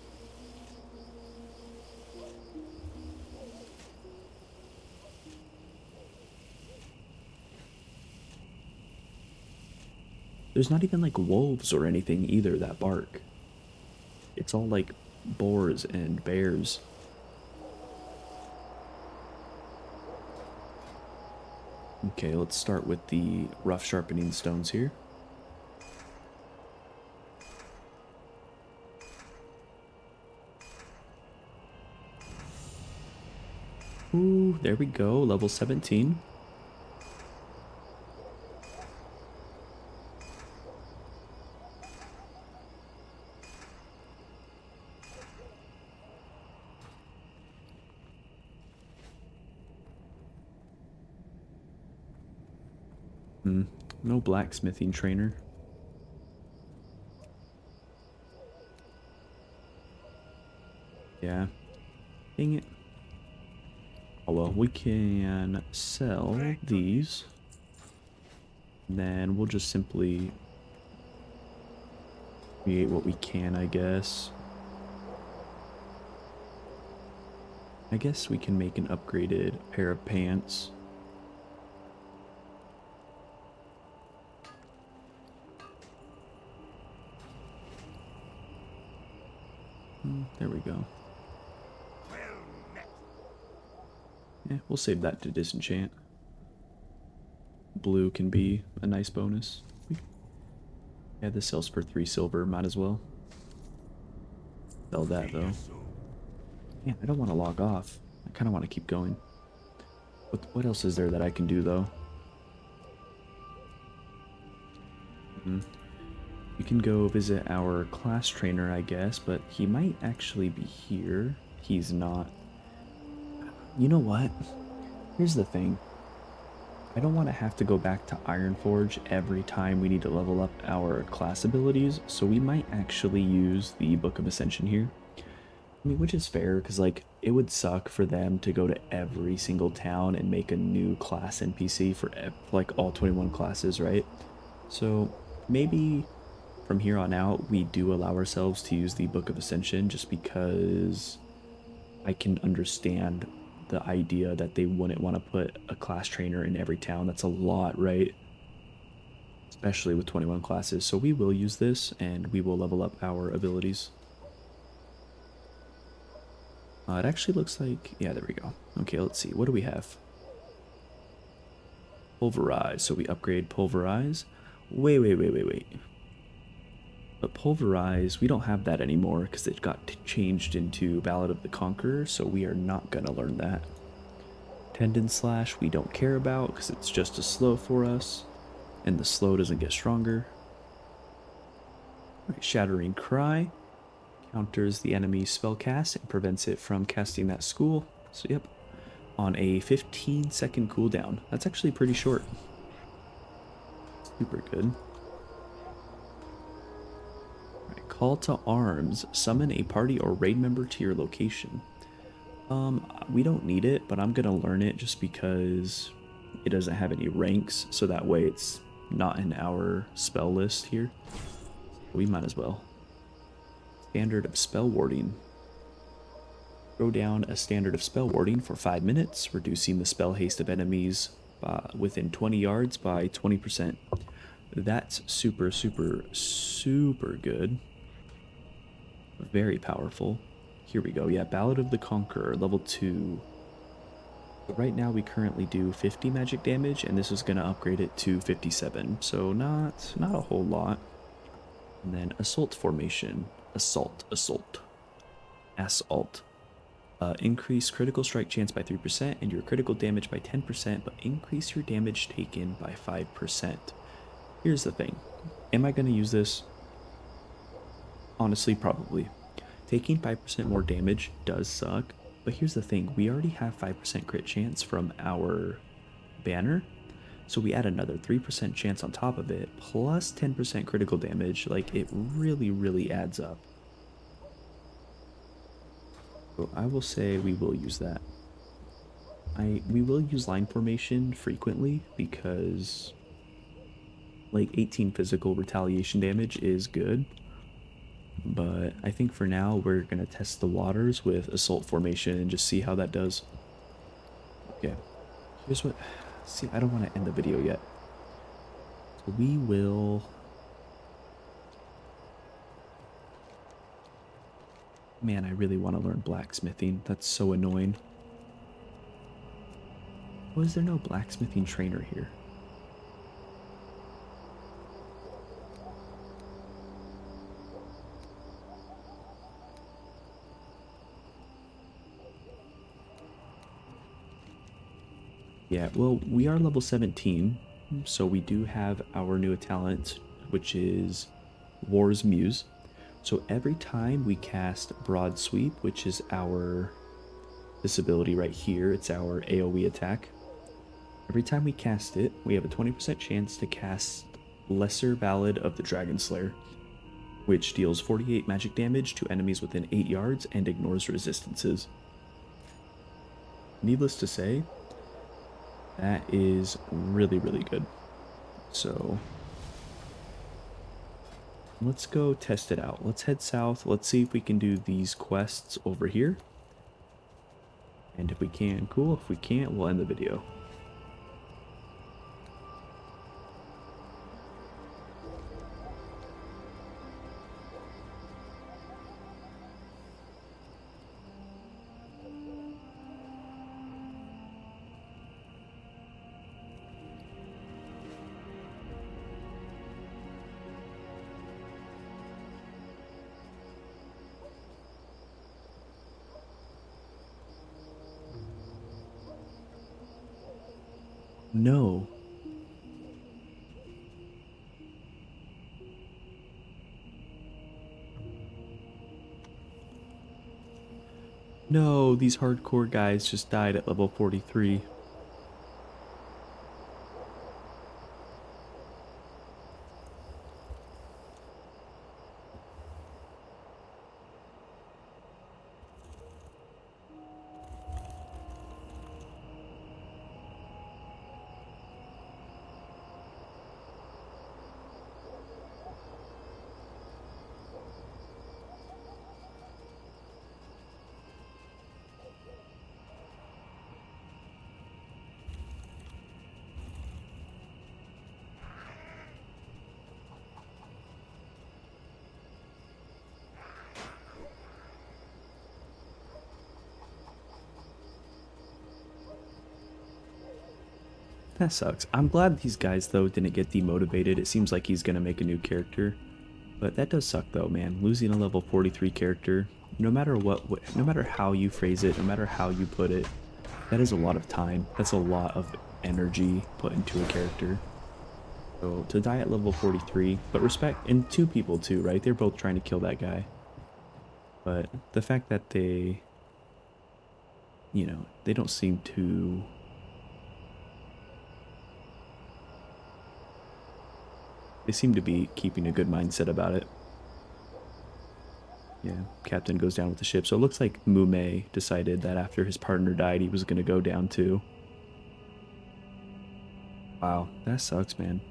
There's not even like wolves or anything either that bark. It's all like boars and bears. Okay, let's start with the rough sharpening stones here. Ooh, there we go, level 17. No blacksmithing trainer. Yeah. Dang it. Oh well, we can sell these. Then we'll just simply create what we can, I guess. I guess we can make an upgraded pair of pants. There we go. Yeah, we'll save that to disenchant. Blue can be a nice bonus. Yeah, this sells for 3 silver, might as well. Sell that though. Yeah, I don't want to log off. I kind of want to keep going. What else is there that I can do though? We can go visit our class trainer, I guess, but he might actually be here. He's not. You know what? Here's the thing. I don't want to have to go back to Ironforge every time we need to level up our class abilities, so we might actually use the Book of Ascension here. I mean, which is fair, because, like, it would suck for them to go to every single town and make a new class NPC for, like, all 21 classes, right? So, maybe from here on out, we do allow ourselves to use the Book of Ascension just because I can understand the idea that they wouldn't want to put a class trainer in every town. That's a lot, right? Especially with 21 classes. So we will use this and we will level up our abilities. It actually looks like, yeah, there we go. Okay, let's see. What do we have? Pulverize. So we upgrade Pulverize. Wait. But Pulverize, we don't have that anymore because it got changed into Ballad of the Conqueror, so we are not going to learn that. Tendon Slash we don't care about because it's just a slow for us, and the slow doesn't get stronger. Right, Shattering Cry counters the enemy's spell cast and prevents it from casting that school. So yep, on a 15-second cooldown. That's actually pretty short. Super good. Call to Arms. Summon a party or raid member to your location. We don't need it, but I'm gonna learn it just because it doesn't have any ranks, so that way it's not in our spell list here. We might as well. Standard of Spell Warding. Throw down a standard of spell warding for 5 minutes, reducing the spell haste of enemies within 20 yards by 20%. That's super good. Very powerful. Here we go. Yeah, Ballad of the Conqueror, level 2. So right now we currently do 50 magic damage, and this is going to upgrade it to 57. So not a whole lot. And then Assault Formation. Assault. Increase critical strike chance by 3% and your critical damage by 10%, but increase your damage taken by 5%. Here's the thing. Am I going to use this? Honestly, probably. Taking 5% more damage does suck, but here's the thing. We already have 5% crit chance from our banner, so we add another 3% chance on top of it, plus 10% critical damage. Like, it really adds up. So I will say we will use that. We will use line formation frequently because like 18 physical retaliation damage is good. But I think for now we're going to test the waters with Assault Formation and just see how that does. Okay, here's what... See, I don't want to end the video yet. So we will... Man, I really want to learn blacksmithing. That's so annoying. Why is there no blacksmithing trainer here? Yeah, well, we are level 17, so we do have our new talent, which is War's Muse. So every time we cast Broad Sweep, which is this ability right here, it's our AoE attack. Every time we cast it, we have a 20% chance to cast Lesser Ballad of the Dragon Slayer, which deals 48 magic damage to enemies within 8 yards and ignores resistances. Needless to say, that is really, really good. So let's go test it out. Let's head south. Let's see if we can do these quests over here. And if we can, cool. If we can't, we'll end the video. No. No, these hardcore guys just died at level 43. That sucks. I'm glad these guys, though, didn't get demotivated. It seems like he's going to make a new character. But that does suck, though, man. Losing a level 43 character, no matter no matter how you phrase it, no matter how you put it, that is a lot of time. That's a lot of energy put into a character. So to die at level 43, but respect, and 2 people too, right? They're both trying to kill that guy. But the fact that they, you know, they don't seem to... They seem to be keeping a good mindset about it. Yeah, Captain goes down with the ship. So it looks like Mume decided that after his partner died, he was going to go down too. Wow, that sucks, man.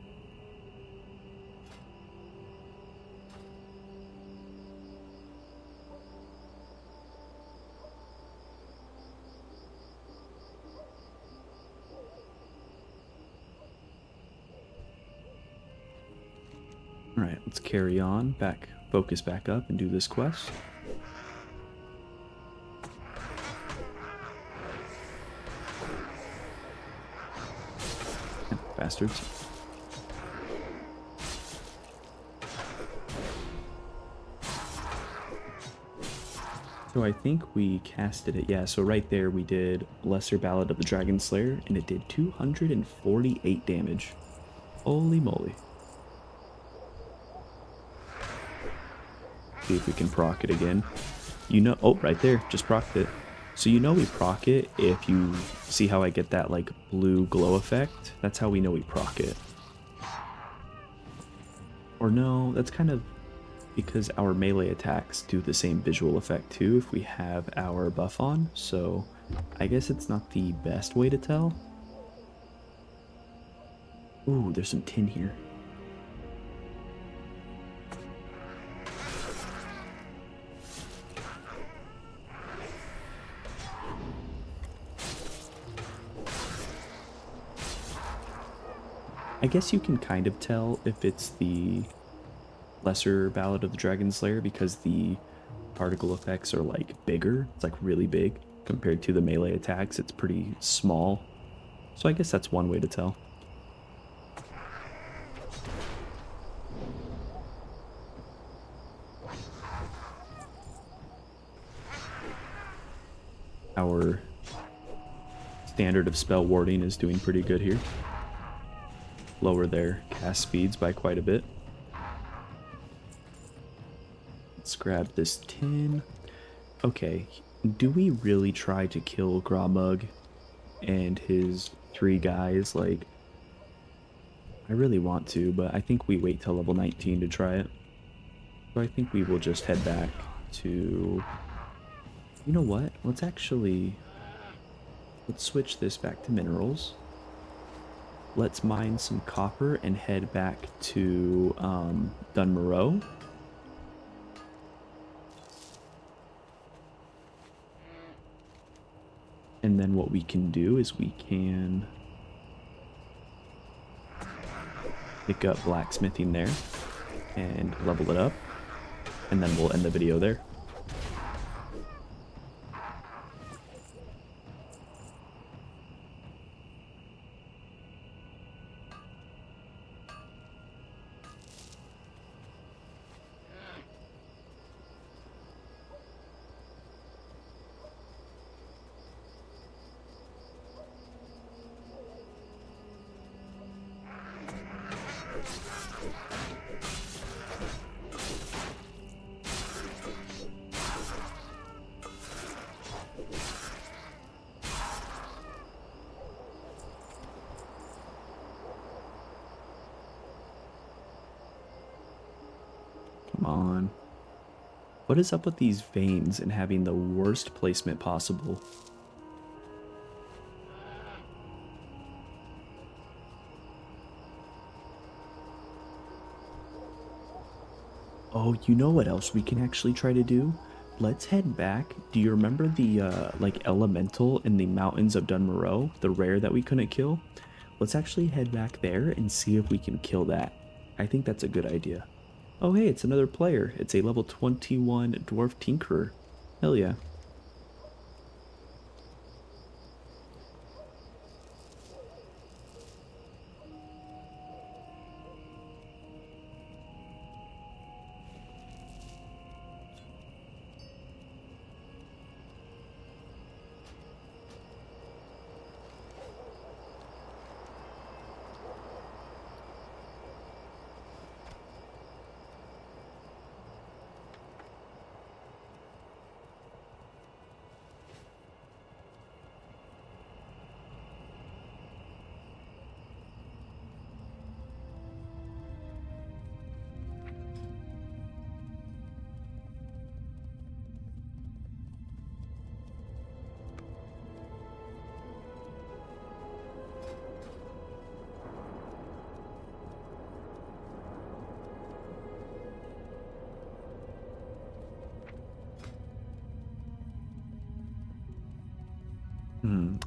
Alright, let's carry on, focus back up and do this quest. Bastards. So I think we casted it, yeah, so right there we did Lesser Ballad of the Dragon Slayer, and it did 248 damage. Holy moly. See if we can proc it again. You know, oh, right there, just procced it. So you know we proc it if you see how I get that like blue glow effect. That's how we know we proc it. Or no, that's kind of because our melee attacks do the same visual effect too if we have our buff on. So I guess it's not the best way to tell. Ooh, there's some tin here. I guess you can kind of tell if it's the lesser Ballad of the Dragon Slayer because the particle effects are like bigger. It's like really big compared to the melee attacks. It's pretty small. So I guess that's one way to tell. Our standard of spell warding is doing pretty good here. Lower their cast speeds by quite a bit. Let's grab this tin. Okay, do we really try to kill Gromug and his 3 guys? Like, I really want to, but I think we wait till level 19 to try it. So I think we will just head back to... You know what? Let's switch this back to minerals. Let's mine some copper and head back to Dunmoreau. And then what we can do is we can pick up blacksmithing there and level it up. And then we'll end the video there. Come on. What is up with these veins and having the worst placement possible? Oh, you know what else we can actually try to do? Let's head back. Do you remember the like elemental in the mountains of Dunmoreau, the rare that we couldn't kill? Let's actually head back there and see if we can kill that. I think that's a good idea. Oh hey, it's another player. It's a level 21 Dwarf Tinkerer. Hell yeah.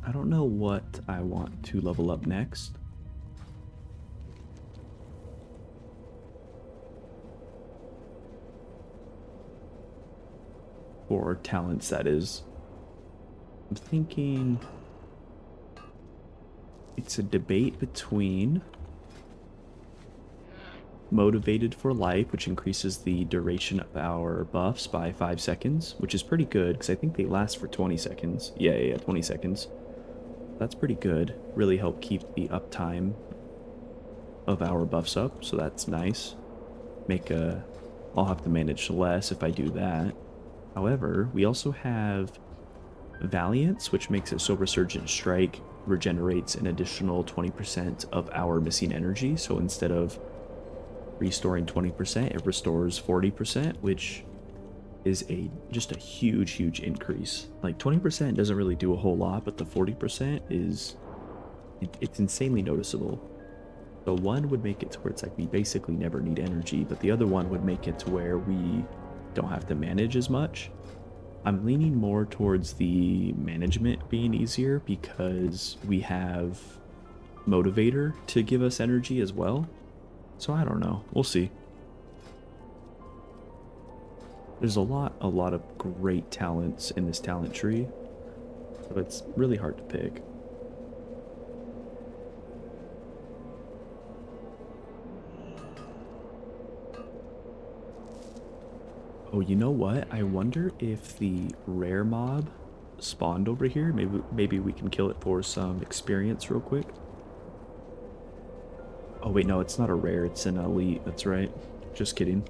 I don't know what I want to level up next. Or talents, that is. I'm thinking it's a debate between Motivated for Life, which increases the duration of our buffs by 5 seconds, which is pretty good because I think they last for 20 seconds. Yeah, 20 seconds. That's pretty good. Really help keep the uptime of our buffs up, so that's nice. I'll have to manage less if I do that. However, we also have Valiance, which makes it so Resurgent Strike regenerates an additional 20% of our missing energy. So instead of restoring 20%, it restores 40%, which is just a huge increase. Like 20% doesn't really do a whole lot, but the 40% it's insanely noticeable. So one would make it to where it's like we basically never need energy, but the other one would make it to where we don't have to manage as much. I'm leaning more towards the management being easier because we have motivator to give us energy as well. So I don't know. We'll see. There's a lot of great talents in this talent tree. So it's really hard to pick. Oh, you know what? I wonder if the rare mob spawned over here. Maybe we can kill it for some experience real quick. Oh wait, no, it's not a rare, it's an elite. That's right. Just kidding.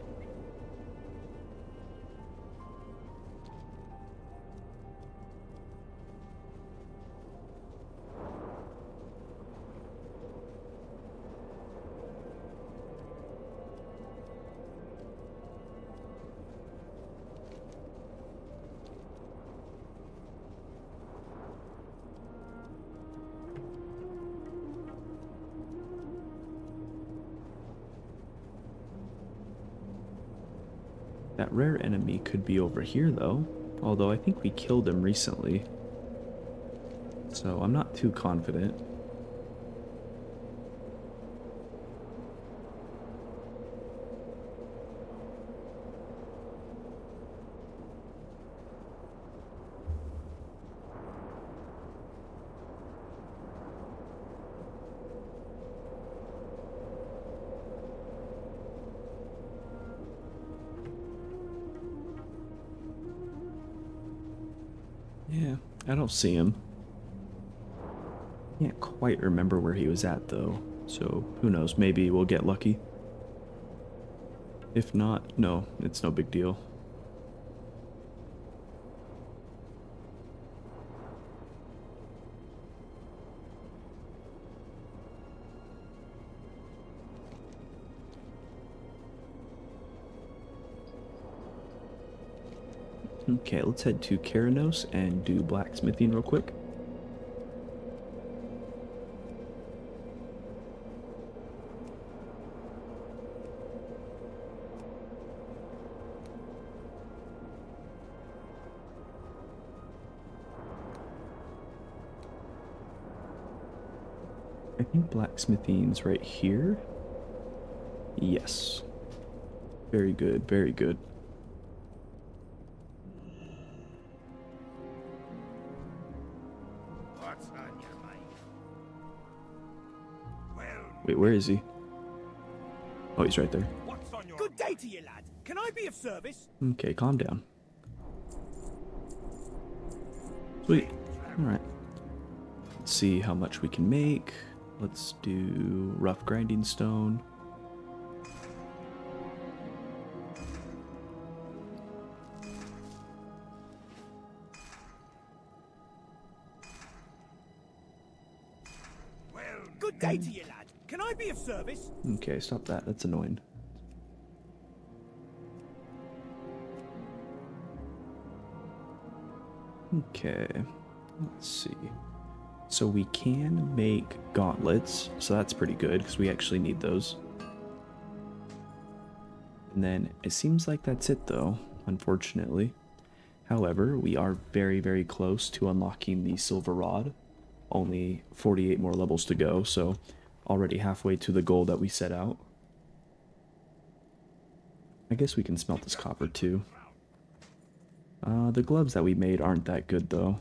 That rare enemy could be over here, though. Although I think we killed him recently. So I'm not too confident. Yeah, I don't see him. Can't quite remember where he was at though, so who knows, maybe we'll get lucky. If not, no, it's no big deal. Okay, let's head to Keranos and do blacksmithing real quick. I think blacksmithing's right here. Yes. Very good, very good. What's on your mind? Well, Wait, where is he? Oh, he's right there. what's on your Good day to you, lad. Can I be of service? Okay, calm down. Sweet. Alright. Let's see how much we can make. Let's do rough grinding stone. well, Good day to you, lad. Can I be of service? Okay, stop that. That's annoying. Okay, let's see. So we can make gauntlets, so that's pretty good because we actually need those. And then it seems like that's it though, unfortunately. However, we are very, very close to unlocking the silver rod. Only 48 more levels to go, so already halfway to the goal that we set out. I guess we can smelt this copper too. The gloves that we made aren't that good though.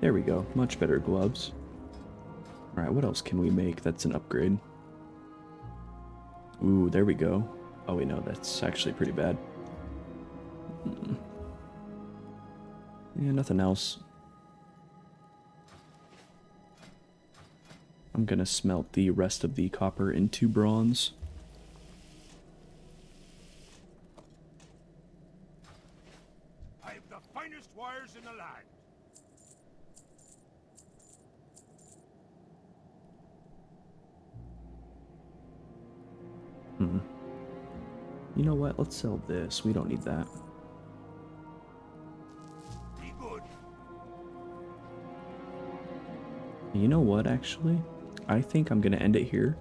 There we go, much better gloves. Alright, what else can we make that's an upgrade? Ooh, there we go. Oh wait, no, that's actually pretty bad. Yeah, nothing else. I'm gonna smelt the rest of the copper into bronze. troggs in the land. You know what? Let's sell this. We don't need that. Be good. You know what, actually? I think I'm going to end it here.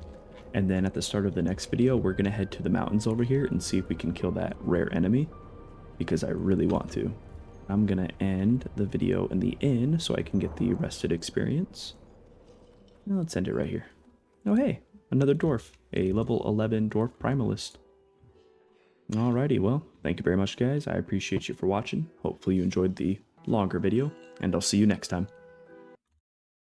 And then at the start of the next video, we're going to head to the mountains over here and see if we can kill that rare enemy. Because I really want to. I'm going to end the video in the inn so I can get the rested experience. Now let's end it right here. Oh, hey, another dwarf. A level 11 dwarf primalist. Alrighty, well, thank you very much, guys. I appreciate you for watching. Hopefully you enjoyed the longer video, and I'll see you next time.